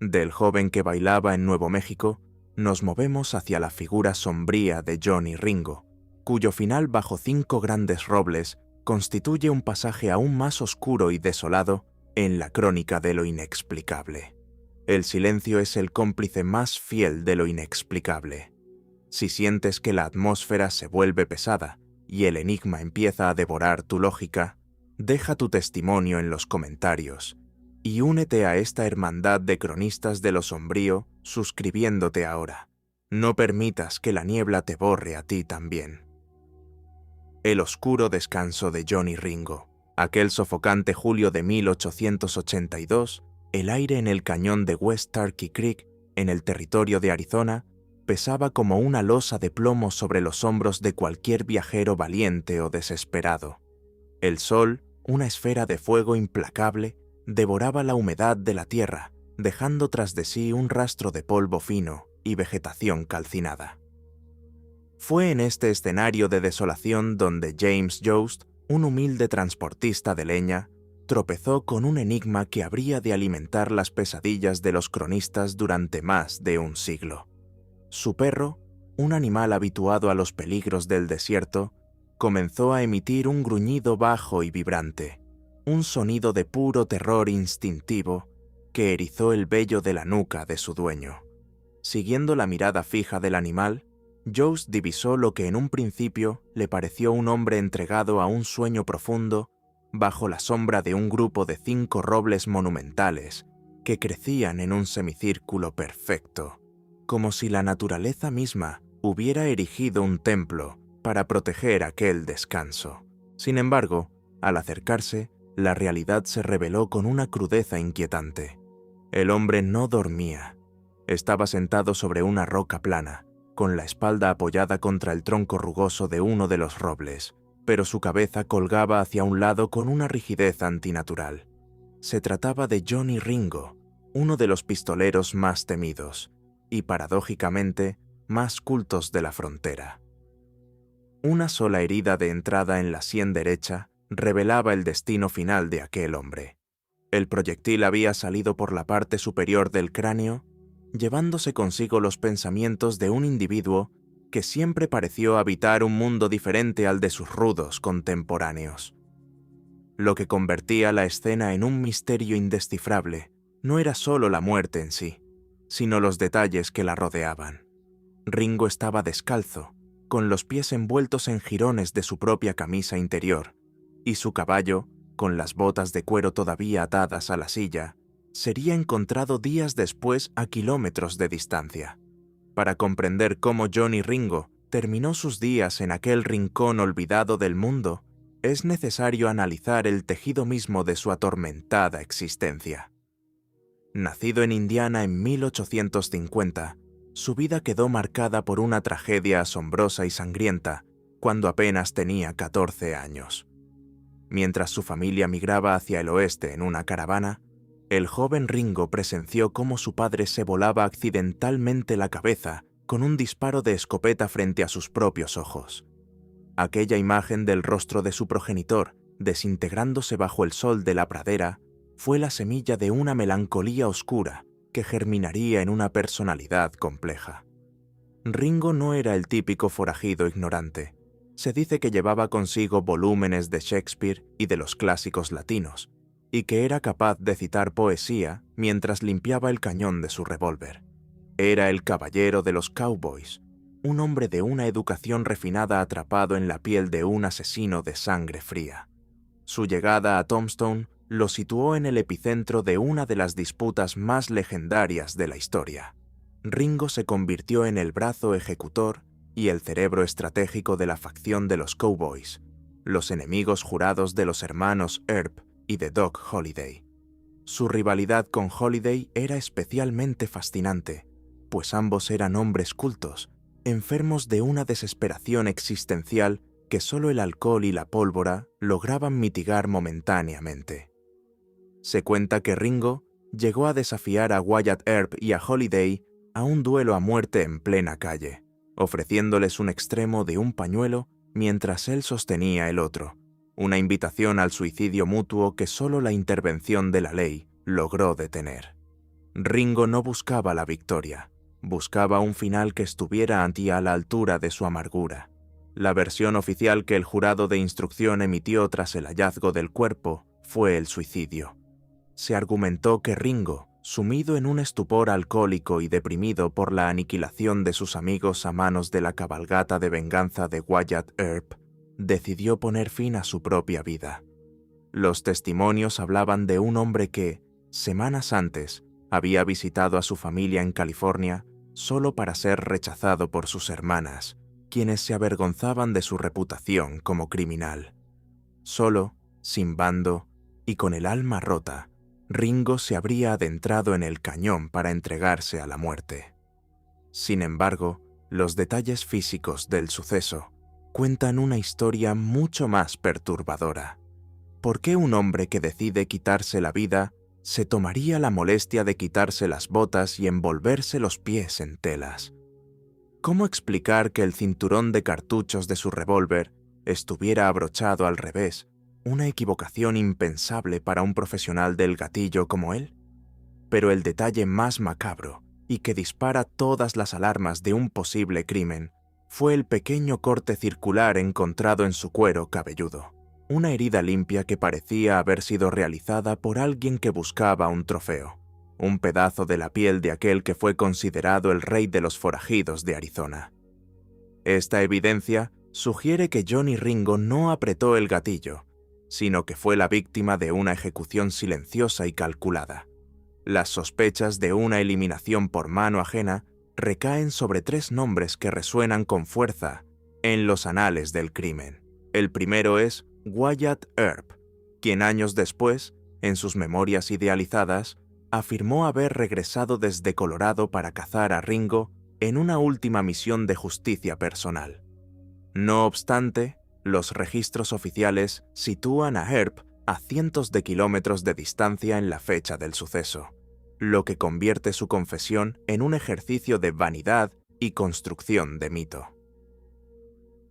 Del joven que bailaba en Nuevo México, nos movemos hacia la figura sombría de Johnny Ringo, cuyo final bajo 5 grandes robles constituye un pasaje aún más oscuro y desolado en la crónica de lo inexplicable. El silencio es el cómplice más fiel de lo inexplicable. Si sientes que la atmósfera se vuelve pesada y el enigma empieza a devorar tu lógica, deja tu testimonio en los comentarios y únete a esta hermandad de cronistas de lo sombrío suscribiéndote ahora. No permitas que la niebla te borre a ti también. El oscuro descanso de Johnny Ringo. Aquel sofocante julio de 1882, el aire en el cañón de West Turkey Creek, en el territorio de Arizona, pesaba como una losa de plomo sobre los hombros de cualquier viajero valiente o desesperado. El sol, una esfera de fuego implacable, devoraba la humedad de la tierra, dejando tras de sí un rastro de polvo fino y vegetación calcinada. Fue en este escenario de desolación donde James Yost, un humilde transportista de leña, tropezó con un enigma que habría de alimentar las pesadillas de los cronistas durante más de un siglo. Su perro, un animal habituado a los peligros del desierto, comenzó a emitir un gruñido bajo y vibrante, un sonido de puro terror instintivo que erizó el vello de la nuca de su dueño. Siguiendo la mirada fija del animal, Jones divisó lo que en un principio le pareció un hombre entregado a un sueño profundo bajo la sombra de un grupo de 5 robles monumentales que crecían en un semicírculo perfecto, como si la naturaleza misma hubiera erigido un templo para proteger aquel descanso. Sin embargo, al acercarse, la realidad se reveló con una crudeza inquietante. El hombre no dormía. Estaba sentado sobre una roca plana, con la espalda apoyada contra el tronco rugoso de uno de los robles, pero su cabeza colgaba hacia un lado con una rigidez antinatural. Se trataba de Johnny Ringo, uno de los pistoleros más temidos, y paradójicamente, más cultos de la frontera. Una sola herida de entrada en la sien derecha revelaba el destino final de aquel hombre. El proyectil había salido por la parte superior del cráneo, llevándose consigo los pensamientos de un individuo que siempre pareció habitar un mundo diferente al de sus rudos contemporáneos. Lo que convertía la escena en un misterio indescifrable no era solo la muerte en sí, sino los detalles que la rodeaban. Ringo estaba descalzo, con los pies envueltos en jirones de su propia camisa interior, y su caballo, con las botas de cuero todavía atadas a la silla, sería encontrado días después a kilómetros de distancia. Para comprender cómo Johnny Ringo terminó sus días en aquel rincón olvidado del mundo, es necesario analizar el tejido mismo de su atormentada existencia. Nacido en Indiana en 1850, su vida quedó marcada por una tragedia asombrosa y sangrienta cuando apenas tenía 14 años. Mientras su familia migraba hacia el oeste en una caravana, el joven Ringo presenció cómo su padre se volaba accidentalmente la cabeza con un disparo de escopeta frente a sus propios ojos. Aquella imagen del rostro de su progenitor, desintegrándose bajo el sol de la pradera, fue la semilla de una melancolía oscura que germinaría en una personalidad compleja. Ringo no era el típico forajido ignorante. Se dice que llevaba consigo volúmenes de Shakespeare y de los clásicos latinos, y que era capaz de citar poesía mientras limpiaba el cañón de su revólver. Era el caballero de los cowboys, un hombre de una educación refinada atrapado en la piel de un asesino de sangre fría. Su llegada a Tombstone lo situó en el epicentro de una de las disputas más legendarias de la historia. Ringo se convirtió en el brazo ejecutor y el cerebro estratégico de la facción de los cowboys, los enemigos jurados de los hermanos Earp y de Doc Holliday. Su rivalidad con Holliday era especialmente fascinante, pues ambos eran hombres cultos, enfermos de una desesperación existencial que solo el alcohol y la pólvora lograban mitigar momentáneamente. Se cuenta que Ringo llegó a desafiar a Wyatt Earp y a Holliday a un duelo a muerte en plena calle, ofreciéndoles un extremo de un pañuelo mientras él sostenía el otro, una invitación al suicidio mutuo que solo la intervención de la ley logró detener. Ringo no buscaba la victoria, buscaba un final que estuviera a la altura de su amargura. La versión oficial que el jurado de instrucción emitió tras el hallazgo del cuerpo fue el suicidio. Se argumentó que Ringo, sumido en un estupor alcohólico y deprimido por la aniquilación de sus amigos a manos de la cabalgata de venganza de Wyatt Earp, decidió poner fin a su propia vida. Los testimonios hablaban de un hombre que, semanas antes, había visitado a su familia en California solo para ser rechazado por sus hermanas, quienes se avergonzaban de su reputación como criminal. Solo, sin bando y con el alma rota, Ringo se habría adentrado en el cañón para entregarse a la muerte. Sin embargo, los detalles físicos del suceso cuentan una historia mucho más perturbadora. ¿Por qué un hombre que decide quitarse la vida se tomaría la molestia de quitarse las botas y envolverse los pies en telas? ¿Cómo explicar que el cinturón de cartuchos de su revólver estuviera abrochado al revés, una equivocación impensable para un profesional del gatillo como él? Pero el detalle más macabro, y que dispara todas las alarmas de un posible crimen, fue el pequeño corte circular encontrado en su cuero cabelludo, una herida limpia que parecía haber sido realizada por alguien que buscaba un trofeo, un pedazo de la piel de aquel que fue considerado el rey de los forajidos de Arizona. Esta evidencia sugiere que Johnny Ringo no apretó el gatillo, sino que fue la víctima de una ejecución silenciosa y calculada. Las sospechas de una eliminación por mano ajena recaen sobre 3 nombres que resuenan con fuerza en los anales del crimen. El primero es Wyatt Earp, quien años después, en sus memorias idealizadas, afirmó haber regresado desde Colorado para cazar a Ringo en una última misión de justicia personal. No obstante, los registros oficiales sitúan a Earp a cientos de kilómetros de distancia en la fecha del suceso, lo que convierte su confesión en un ejercicio de vanidad y construcción de mito.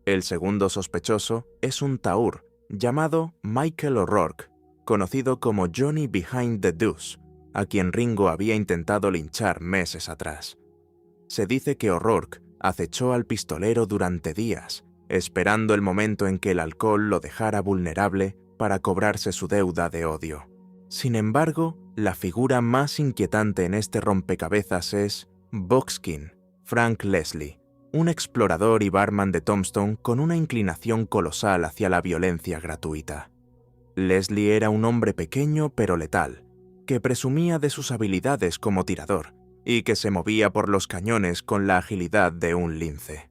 El segundo sospechoso es un taur llamado Michael O'Rourke, conocido como Johnny Behind the Deuce, a quien Ringo había intentado linchar meses atrás. Se dice que O'Rourke acechó al pistolero durante días, esperando el momento en que el alcohol lo dejara vulnerable para cobrarse su deuda de odio. Sin embargo, la figura más inquietante en este rompecabezas es Buckskin, Frank Leslie, un explorador y barman de Tombstone con una inclinación colosal hacia la violencia gratuita. Leslie era un hombre pequeño pero letal, que presumía de sus habilidades como tirador y que se movía por los cañones con la agilidad de un lince.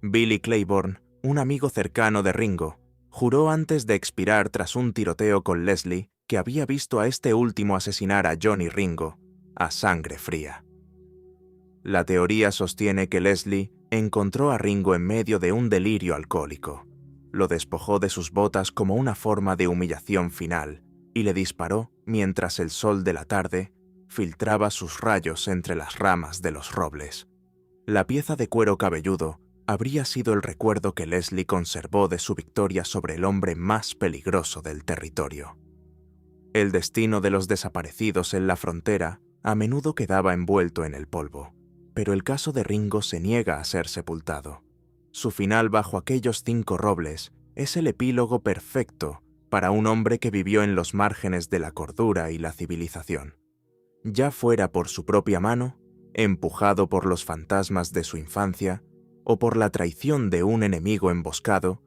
Billy Claiborne, un amigo cercano de Ringo, juró antes de expirar tras un tiroteo con Leslie que había visto a este último asesinar a Johnny Ringo a sangre fría. La teoría sostiene que Leslie encontró a Ringo en medio de un delirio alcohólico, lo despojó de sus botas como una forma de humillación final y le disparó mientras el sol de la tarde filtraba sus rayos entre las ramas de los robles. La pieza de cuero cabelludo habría sido el recuerdo que Leslie conservó de su victoria sobre el hombre más peligroso del territorio. El destino de los desaparecidos en la frontera a menudo quedaba envuelto en el polvo, pero el caso de Ringo se niega a ser sepultado. Su final bajo aquellos 5 robles es el epílogo perfecto para un hombre que vivió en los márgenes de la cordura y la civilización. Ya fuera por su propia mano, empujado por los fantasmas de su infancia, o por la traición de un enemigo emboscado,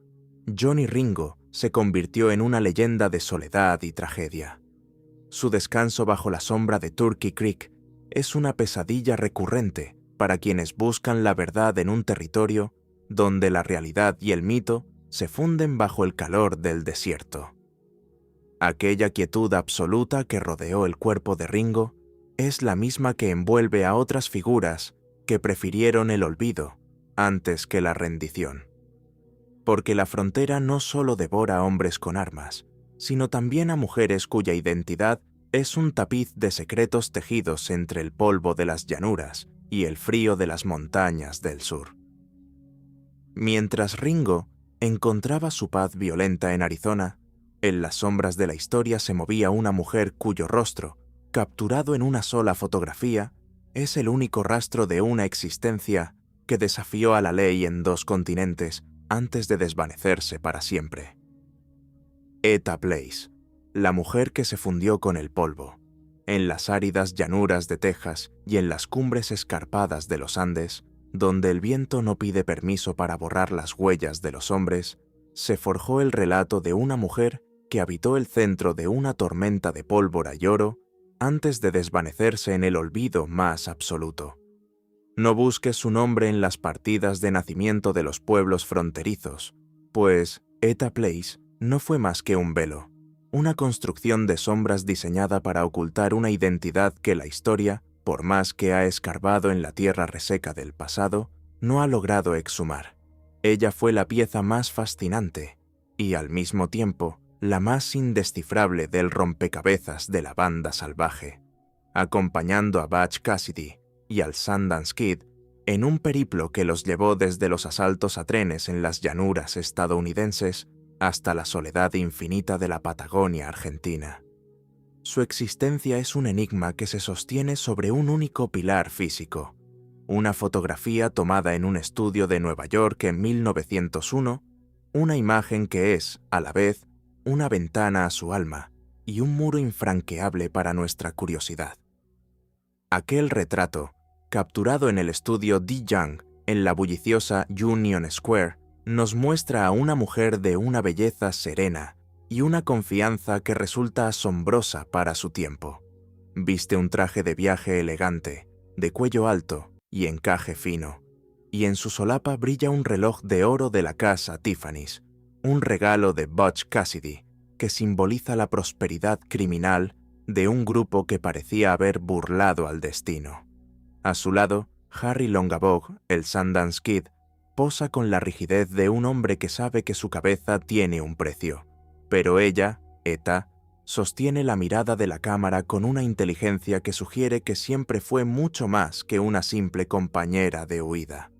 Johnny Ringo se convirtió en una leyenda de soledad y tragedia. Su descanso bajo la sombra de Turkey Creek es una pesadilla recurrente para quienes buscan la verdad en un territorio donde la realidad y el mito se funden bajo el calor del desierto. Aquella quietud absoluta que rodeó el cuerpo de Ringo es la misma que envuelve a otras figuras que prefirieron el olvido antes que la rendición. Porque la frontera no solo devora a hombres con armas, sino también a mujeres cuya identidad es un tapiz de secretos tejidos entre el polvo de las llanuras y el frío de las montañas del sur. Mientras Ringo encontraba su paz violenta en Arizona, en las sombras de la historia se movía una mujer cuyo rostro, capturado en una sola fotografía, es el único rastro de una existencia que desafió a la ley en 2 continentes antes de desvanecerse para siempre. Etta Place, la mujer que se fundió con el polvo, en las áridas llanuras de Texas y en las cumbres escarpadas de los Andes, donde el viento no pide permiso para borrar las huellas de los hombres, se forjó el relato de una mujer que habitó el centro de una tormenta de pólvora y oro antes de desvanecerse en el olvido más absoluto. No busques su nombre en las partidas de nacimiento de los pueblos fronterizos, pues Etta Place no fue más que un velo, una construcción de sombras diseñada para ocultar una identidad que la historia, por más que ha escarbado en la tierra reseca del pasado, no ha logrado exhumar. Ella fue la pieza más fascinante y, al mismo tiempo, la más indescifrable del rompecabezas de la banda salvaje, acompañando a Butch Cassidy y al Sundance Kid en un periplo que los llevó desde los asaltos a trenes en las llanuras estadounidenses hasta la soledad infinita de la Patagonia argentina. Su existencia es un enigma que se sostiene sobre un único pilar físico, una fotografía tomada en un estudio de Nueva York en 1901, una imagen que es, a la vez, una ventana a su alma y un muro infranqueable para nuestra curiosidad. Aquel retrato, capturado en el estudio D. Young, en la bulliciosa Union Square, nos muestra a una mujer de una belleza serena y una confianza que resulta asombrosa para su tiempo. Viste un traje de viaje elegante, de cuello alto y encaje fino, y en su solapa brilla un reloj de oro de la casa Tiffany's, un regalo de Butch Cassidy, que simboliza la prosperidad criminal de un grupo que parecía haber burlado al destino. A su lado, Harry Longabaugh, el Sundance Kid, posa con la rigidez de un hombre que sabe que su cabeza tiene un precio, pero ella, Etta, sostiene la mirada de la cámara con una inteligencia que sugiere que siempre fue mucho más que una simple compañera de huida.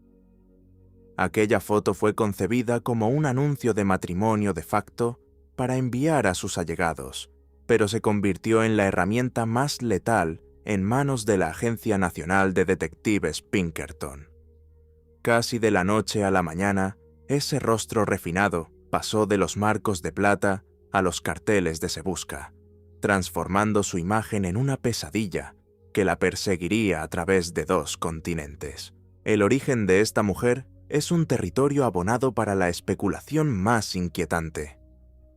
Aquella foto fue concebida como un anuncio de matrimonio de facto para enviar a sus allegados, pero se convirtió en la herramienta más letal en manos de la Agencia Nacional de Detectives Pinkerton. Casi de la noche a la mañana, ese rostro refinado pasó de los marcos de plata a los carteles de Se Busca, transformando su imagen en una pesadilla que la perseguiría a través de 2 continentes. El origen de esta mujer es un territorio abonado para la especulación más inquietante.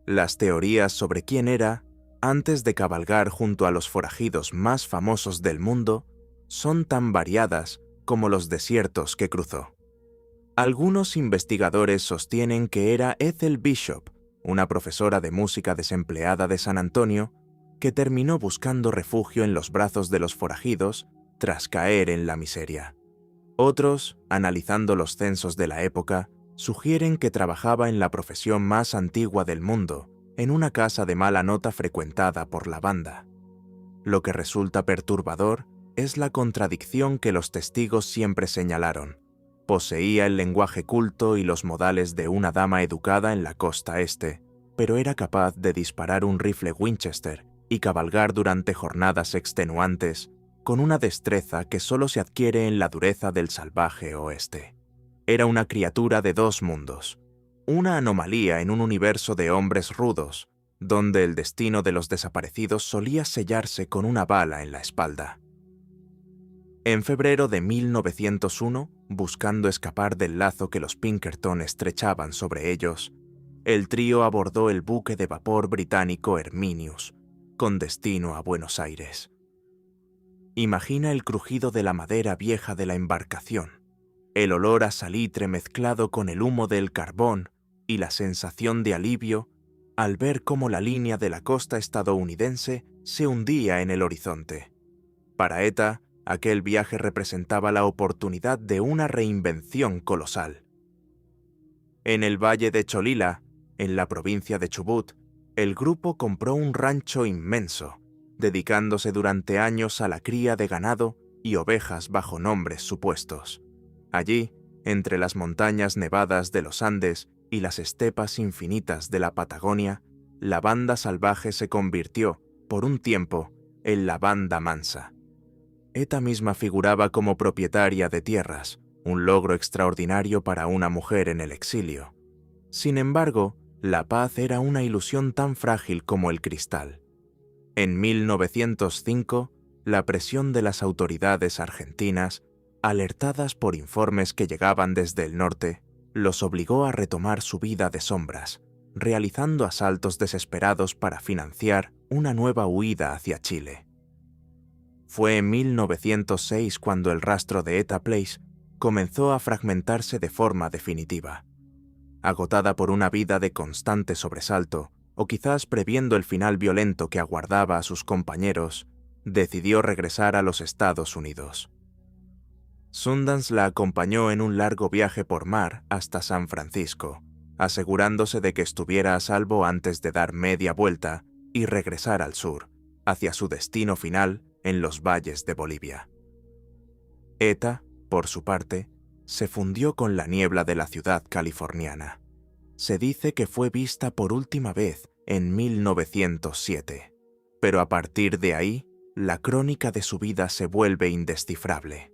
Las teorías sobre quién era, antes de cabalgar junto a los forajidos más famosos del mundo, son tan variadas como los desiertos que cruzó. Algunos investigadores sostienen que era Ethel Bishop, una profesora de música desempleada de San Antonio, que terminó buscando refugio en los brazos de los forajidos tras caer en la miseria. Otros, analizando los censos de la época, sugieren que trabajaba en la profesión más antigua del mundo, en una casa de mala nota frecuentada por la banda. Lo que resulta perturbador es la contradicción que los testigos siempre señalaron. Poseía el lenguaje culto y los modales de una dama educada en la costa este, pero era capaz de disparar un rifle Winchester y cabalgar durante jornadas extenuantes con una destreza que solo se adquiere en la dureza del salvaje oeste. Era una criatura de 2 mundos, una anomalía en un universo de hombres rudos, donde el destino de los desaparecidos solía sellarse con una bala en la espalda. En febrero de 1901, buscando escapar del lazo que los Pinkerton estrechaban sobre ellos, el trío abordó el buque de vapor británico Herminius, con destino a Buenos Aires. Imagina el crujido de la madera vieja de la embarcación, el olor a salitre mezclado con el humo del carbón y la sensación de alivio al ver cómo la línea de la costa estadounidense se hundía en el horizonte. Para Etta, aquel viaje representaba la oportunidad de una reinvención colosal. En el valle de Cholila, en la provincia de Chubut, el grupo compró un rancho inmenso, dedicándose durante años a la cría de ganado y ovejas bajo nombres supuestos. Allí, entre las montañas nevadas de los Andes y las estepas infinitas de la Patagonia, la banda salvaje se convirtió, por un tiempo, en la banda mansa. Etta misma figuraba como propietaria de tierras, un logro extraordinario para una mujer en el exilio. Sin embargo, la paz era una ilusión tan frágil como el cristal. En 1905, la presión de las autoridades argentinas, alertadas por informes que llegaban desde el norte, los obligó a retomar su vida de sombras, realizando asaltos desesperados para financiar una nueva huida hacia Chile. Fue en 1906 cuando el rastro de Etta Place comenzó a fragmentarse de forma definitiva. Agotada por una vida de constante sobresalto, o quizás previendo el final violento que aguardaba a sus compañeros, decidió regresar a los Estados Unidos. Sundance la acompañó en un largo viaje por mar hasta San Francisco, asegurándose de que estuviera a salvo antes de dar media vuelta y regresar al sur, hacia su destino final en los valles de Bolivia. Etta, por su parte, se fundió con la niebla de la ciudad californiana. Se dice que fue vista por última vez en 1907, pero a partir de ahí, la crónica de su vida se vuelve indescifrable.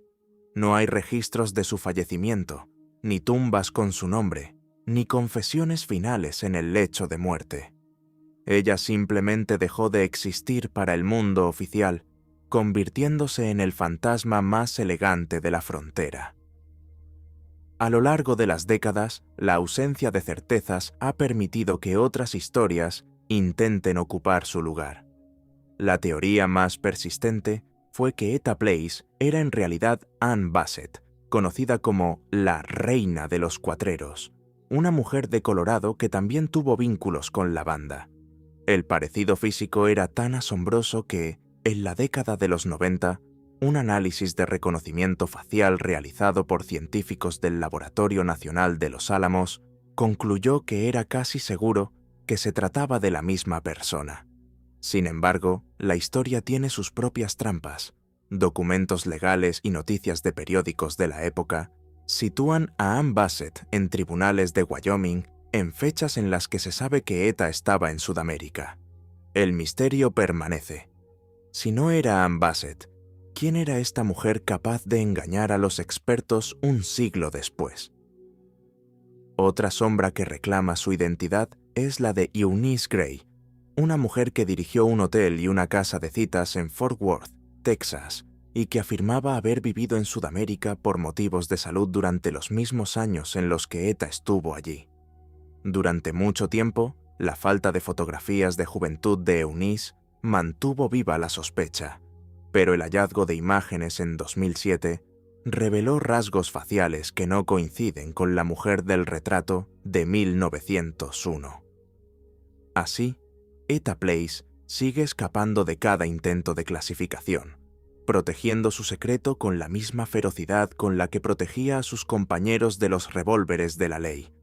No hay registros de su fallecimiento, ni tumbas con su nombre, ni confesiones finales en el lecho de muerte. Ella simplemente dejó de existir para el mundo oficial, convirtiéndose en el fantasma más elegante de la frontera. A lo largo de las décadas, la ausencia de certezas ha permitido que otras historias intenten ocupar su lugar. La teoría más persistente fue que Etta Place era en realidad Ann Bassett, conocida como la Reina de los Cuatreros, una mujer de Colorado que también tuvo vínculos con la banda. El parecido físico era tan asombroso que, en la década de los 90, un análisis de reconocimiento facial realizado por científicos del Laboratorio Nacional de Los Álamos concluyó que era casi seguro que se trataba de la misma persona. Sin embargo, la historia tiene sus propias trampas. Documentos legales y noticias de periódicos de la época sitúan a Ann Bassett en tribunales de Wyoming en fechas en las que se sabe que Etta estaba en Sudamérica. El misterio permanece. Si no era Ann Bassett, ¿quién era esta mujer capaz de engañar a los expertos un siglo después? Otra sombra que reclama su identidad es la de Eunice Gray, una mujer que dirigió un hotel y una casa de citas en Fort Worth, Texas, y que afirmaba haber vivido en Sudamérica por motivos de salud durante los mismos años en los que Etta estuvo allí. Durante mucho tiempo, la falta de fotografías de juventud de Eunice mantuvo viva la sospecha, pero el hallazgo de imágenes en 2007 reveló rasgos faciales que no coinciden con la mujer del retrato de 1901. Así, Etta Place sigue escapando de cada intento de clasificación, protegiendo su secreto con la misma ferocidad con la que protegía a sus compañeros de los revólveres de la ley.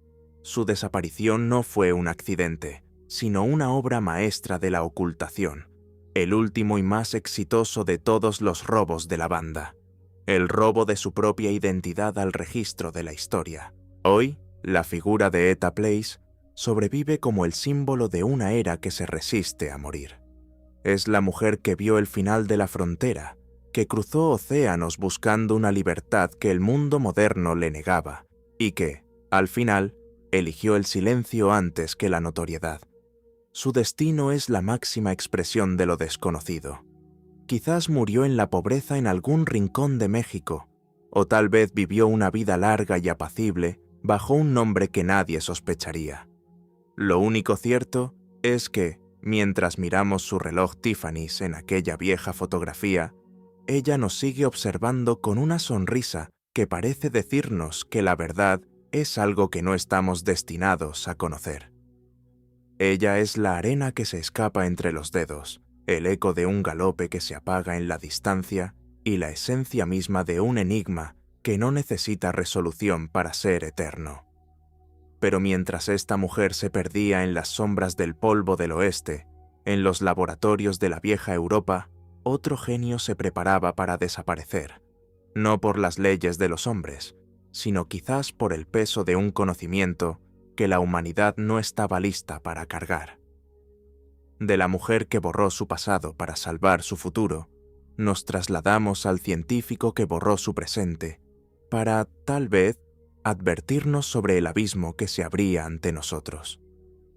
Su desaparición no fue un accidente, sino una obra maestra de la ocultación, el último y más exitoso de todos los robos de la banda, el robo de su propia identidad al registro de la historia. Hoy, la figura de Etta Place sobrevive como el símbolo de una era que se resiste a morir. Es la mujer que vio el final de la frontera, que cruzó océanos buscando una libertad que el mundo moderno le negaba, y que, al final, eligió el silencio antes que la notoriedad. Su destino es la máxima expresión de lo desconocido. Quizás murió en la pobreza en algún rincón de México, o tal vez vivió una vida larga y apacible bajo un nombre que nadie sospecharía. Lo único cierto es que, mientras miramos su reloj Tiffany's en aquella vieja fotografía, ella nos sigue observando con una sonrisa que parece decirnos que la verdad es algo que no estamos destinados a conocer. Ella es la arena que se escapa entre los dedos, el eco de un galope que se apaga en la distancia y la esencia misma de un enigma que no necesita resolución para ser eterno. Pero mientras esta mujer se perdía en las sombras del polvo del oeste, en los laboratorios de la vieja Europa, otro genio se preparaba para desaparecer, no por las leyes de los hombres, sino quizás por el peso de un conocimiento que la humanidad no estaba lista para cargar. De la mujer que borró su pasado para salvar su futuro, nos trasladamos al científico que borró su presente, para, tal vez, advertirnos sobre el abismo que se abría ante nosotros.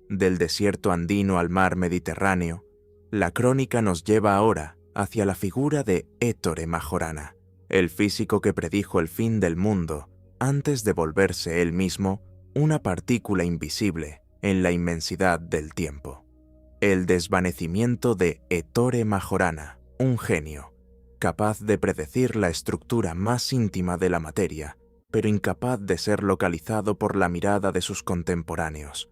Del desierto andino al mar Mediterráneo, la crónica nos lleva ahora hacia la figura de Ettore Majorana, el físico que predijo el fin del mundo antes de volverse él mismo una partícula invisible en la inmensidad del tiempo. El desvanecimiento de Ettore Majorana, un genio, capaz de predecir la estructura más íntima de la materia, pero incapaz de ser localizado por la mirada de sus contemporáneos.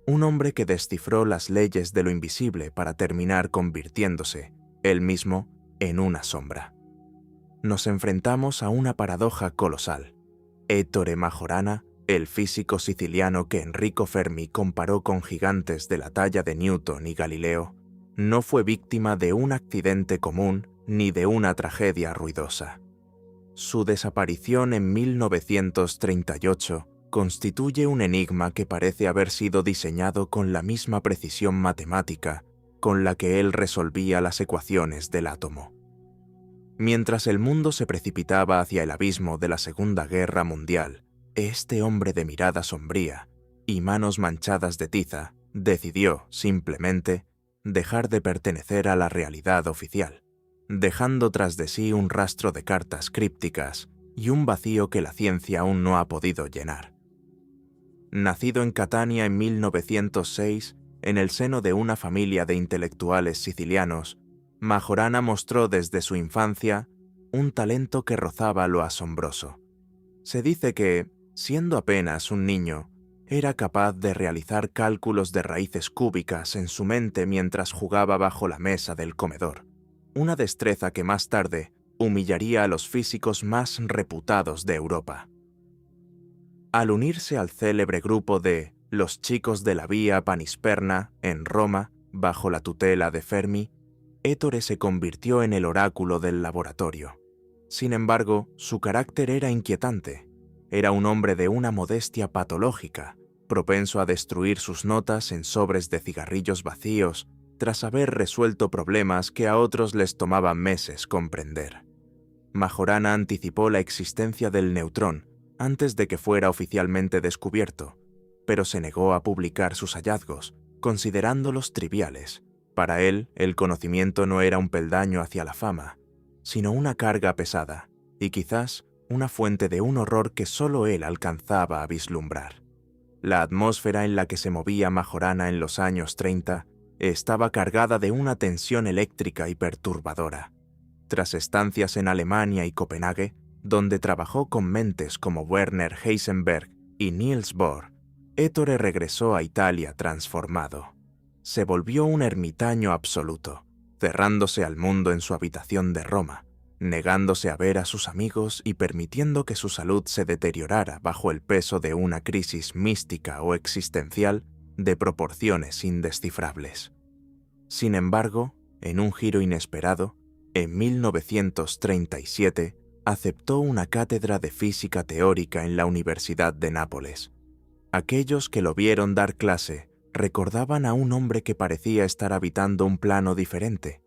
Un hombre que descifró las leyes de lo invisible para terminar convirtiéndose, él mismo, en una sombra. Nos enfrentamos a una paradoja colosal. Ettore Majorana, el físico siciliano que Enrico Fermi comparó con gigantes de la talla de Newton y Galileo, no fue víctima de un accidente común ni de una tragedia ruidosa. Su desaparición en 1938 constituye un enigma que parece haber sido diseñado con la misma precisión matemática con la que él resolvía las ecuaciones del átomo. Mientras el mundo se precipitaba hacia el abismo de la Segunda Guerra Mundial, este hombre de mirada sombría y manos manchadas de tiza decidió, simplemente, dejar de pertenecer a la realidad oficial, dejando tras de sí un rastro de cartas crípticas y un vacío que la ciencia aún no ha podido llenar. Nacido en Catania en 1906, en el seno de una familia de intelectuales sicilianos, Majorana mostró desde su infancia un talento que rozaba lo asombroso. Se dice que, siendo apenas un niño, era capaz de realizar cálculos de raíces cúbicas en su mente mientras jugaba bajo la mesa del comedor, una destreza que más tarde humillaría a los físicos más reputados de Europa. Al unirse al célebre grupo de los chicos de la Vía Panisperna en Roma, bajo la tutela de Fermi, Ettore se convirtió en el oráculo del laboratorio. Sin embargo, su carácter era inquietante. Era un hombre de una modestia patológica, propenso a destruir sus notas en sobres de cigarrillos vacíos tras haber resuelto problemas que a otros les tomaban meses comprender. Majorana anticipó la existencia del neutrón antes de que fuera oficialmente descubierto, pero se negó a publicar sus hallazgos, considerándolos triviales. Para él, el conocimiento no era un peldaño hacia la fama, sino una carga pesada, y quizás una fuente de un horror que solo él alcanzaba a vislumbrar. La atmósfera en la que se movía Majorana en los años 30 estaba cargada de una tensión eléctrica y perturbadora. Tras estancias en Alemania y Copenhague, donde trabajó con mentes como Werner Heisenberg y Niels Bohr, Ettore regresó a Italia transformado. Se volvió un ermitaño absoluto, cerrándose al mundo en su habitación de Roma, negándose a ver a sus amigos y permitiendo que su salud se deteriorara bajo el peso de una crisis mística o existencial de proporciones indescifrables. Sin embargo, en un giro inesperado, en 1937 aceptó una cátedra de física teórica en la Universidad de Nápoles. Aquellos que lo vieron dar clase recordaban a un hombre que parecía estar habitando un plano diferente,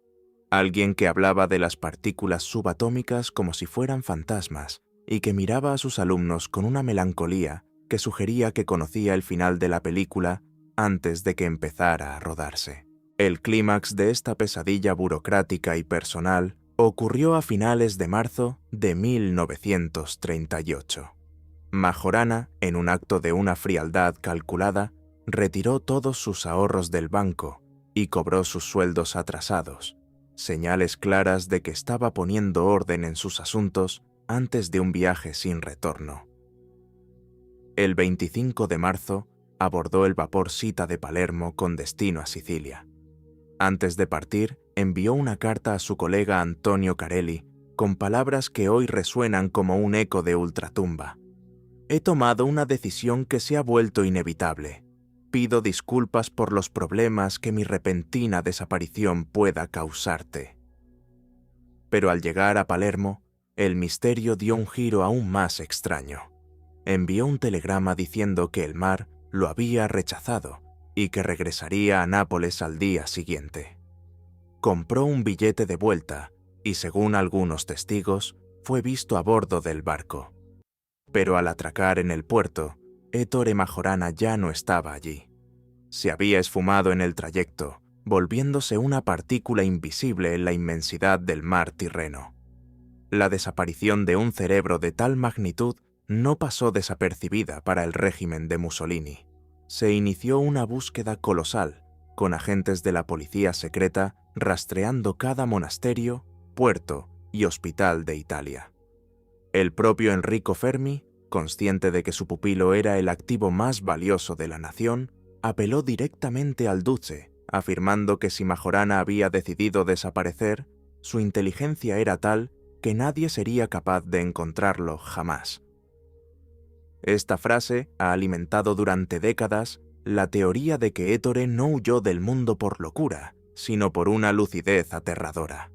alguien que hablaba de las partículas subatómicas como si fueran fantasmas y que miraba a sus alumnos con una melancolía que sugería que conocía el final de la película antes de que empezara a rodarse. El clímax de esta pesadilla burocrática y personal ocurrió a finales de marzo de 1938. Majorana, en un acto de una frialdad calculada, retiró todos sus ahorros del banco y cobró sus sueldos atrasados, señales claras de que estaba poniendo orden en sus asuntos antes de un viaje sin retorno. El 25 de marzo abordó el vapor Sita de Palermo con destino a Sicilia. Antes de partir, envió una carta a su colega Antonio Carelli con palabras que hoy resuenan como un eco de ultratumba. He tomado una decisión que se ha vuelto inevitable. Pido disculpas por los problemas que mi repentina desaparición pueda causarte. Pero al llegar a Palermo, el misterio dio un giro aún más extraño. Envió un telegrama diciendo que el mar lo había rechazado y que regresaría a Nápoles al día siguiente. Compró un billete de vuelta y, según algunos testigos, fue visto a bordo del barco. Pero al atracar en el puerto, Ettore Majorana ya no estaba allí. Se había esfumado en el trayecto, volviéndose una partícula invisible en la inmensidad del mar Tirreno. La desaparición de un cerebro de tal magnitud no pasó desapercibida para el régimen de Mussolini. Se inició una búsqueda colosal, con agentes de la policía secreta rastreando cada monasterio, puerto y hospital de Italia. El propio Enrico Fermi, consciente de que su pupilo era el activo más valioso de la nación, apeló directamente al duce, afirmando que si Majorana había decidido desaparecer, su inteligencia era tal que nadie sería capaz de encontrarlo jamás. Esta frase ha alimentado durante décadas la teoría de que Ettore no huyó del mundo por locura, sino por una lucidez aterradora.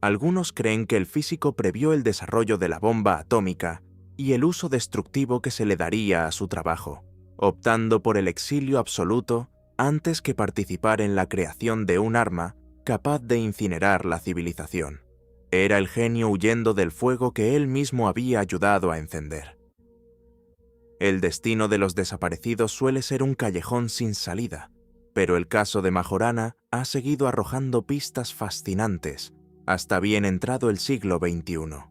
Algunos creen que el físico previó el desarrollo de la bomba atómica y el uso destructivo que se le daría a su trabajo, optando por el exilio absoluto antes que participar en la creación de un arma capaz de incinerar la civilización. Era el genio huyendo del fuego que él mismo había ayudado a encender. El destino de los desaparecidos suele ser un callejón sin salida, pero el caso de Majorana ha seguido arrojando pistas fascinantes hasta bien entrado el siglo XXI.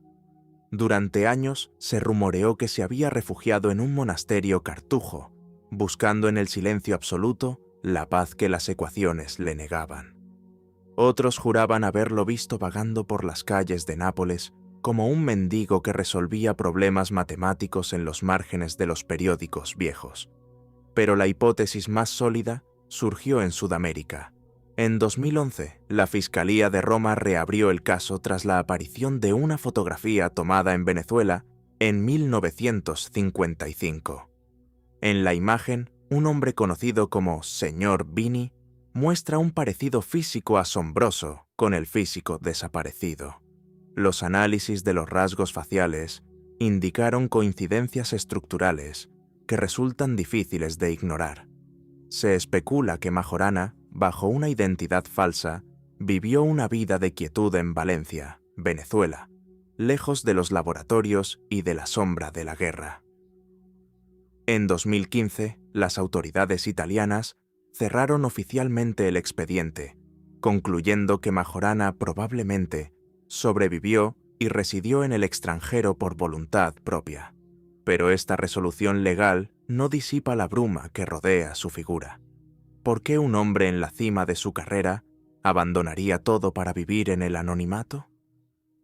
Durante años se rumoreó que se había refugiado en un monasterio cartujo, buscando en el silencio absoluto la paz que las ecuaciones le negaban. Otros juraban haberlo visto vagando por las calles de Nápoles como un mendigo que resolvía problemas matemáticos en los márgenes de los periódicos viejos. Pero la hipótesis más sólida surgió en Sudamérica. En 2011, la Fiscalía de Roma reabrió el caso tras la aparición de una fotografía tomada en Venezuela en 1955. En la imagen, un hombre conocido como Señor Vini muestra un parecido físico asombroso con el físico desaparecido. Los análisis de los rasgos faciales indicaron coincidencias estructurales que resultan difíciles de ignorar. Se especula que Majorana, bajo una identidad falsa, vivió una vida de quietud en Valencia, Venezuela, lejos de los laboratorios y de la sombra de la guerra. En 2015, las autoridades italianas cerraron oficialmente el expediente, concluyendo que Majorana probablemente sobrevivió y residió en el extranjero por voluntad propia. Pero esta resolución legal no disipa la bruma que rodea su figura. ¿Por qué un hombre en la cima de su carrera abandonaría todo para vivir en el anonimato?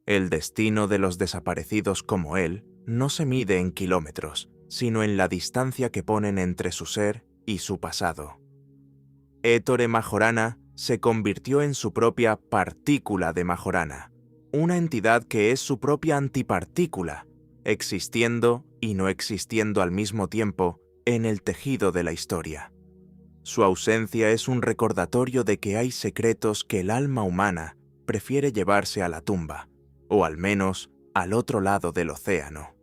El destino de los desaparecidos como él no se mide en kilómetros, sino en la distancia que ponen entre su ser y su pasado. Ettore Majorana se convirtió en su propia partícula de Majorana, una entidad que es su propia antipartícula, existiendo y no existiendo al mismo tiempo en el tejido de la historia. Su ausencia es un recordatorio de que hay secretos que el alma humana prefiere llevarse a la tumba, o al menos al otro lado del océano.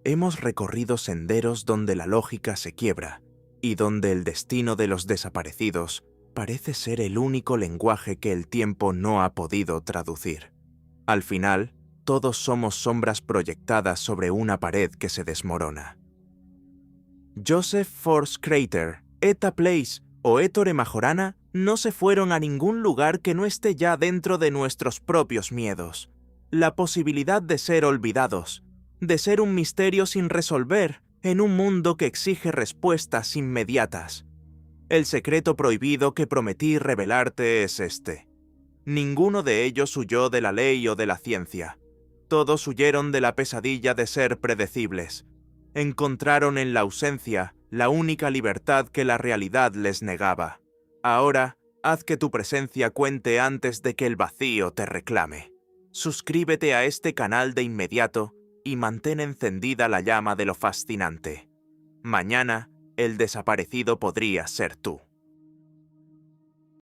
Hemos recorrido senderos donde la lógica se quiebra y donde el destino de los desaparecidos parece ser el único lenguaje que el tiempo no ha podido traducir. Al final, todos somos sombras proyectadas sobre una pared que se desmorona. Joseph Force Crater, Eta Place o Ettore Majorana no se fueron a ningún lugar que no esté ya dentro de nuestros propios miedos. La posibilidad de ser olvidados, de ser un misterio sin resolver en un mundo que exige respuestas inmediatas. El secreto prohibido que prometí revelarte es este. Ninguno de ellos huyó de la ley o de la ciencia. Todos huyeron de la pesadilla de ser predecibles. Encontraron en la ausencia la única libertad que la realidad les negaba. Ahora, haz que tu presencia cuente antes de que el vacío te reclame. Suscríbete a este canal de inmediato y mantén encendida la llama de lo fascinante. Mañana, el desaparecido podría ser tú.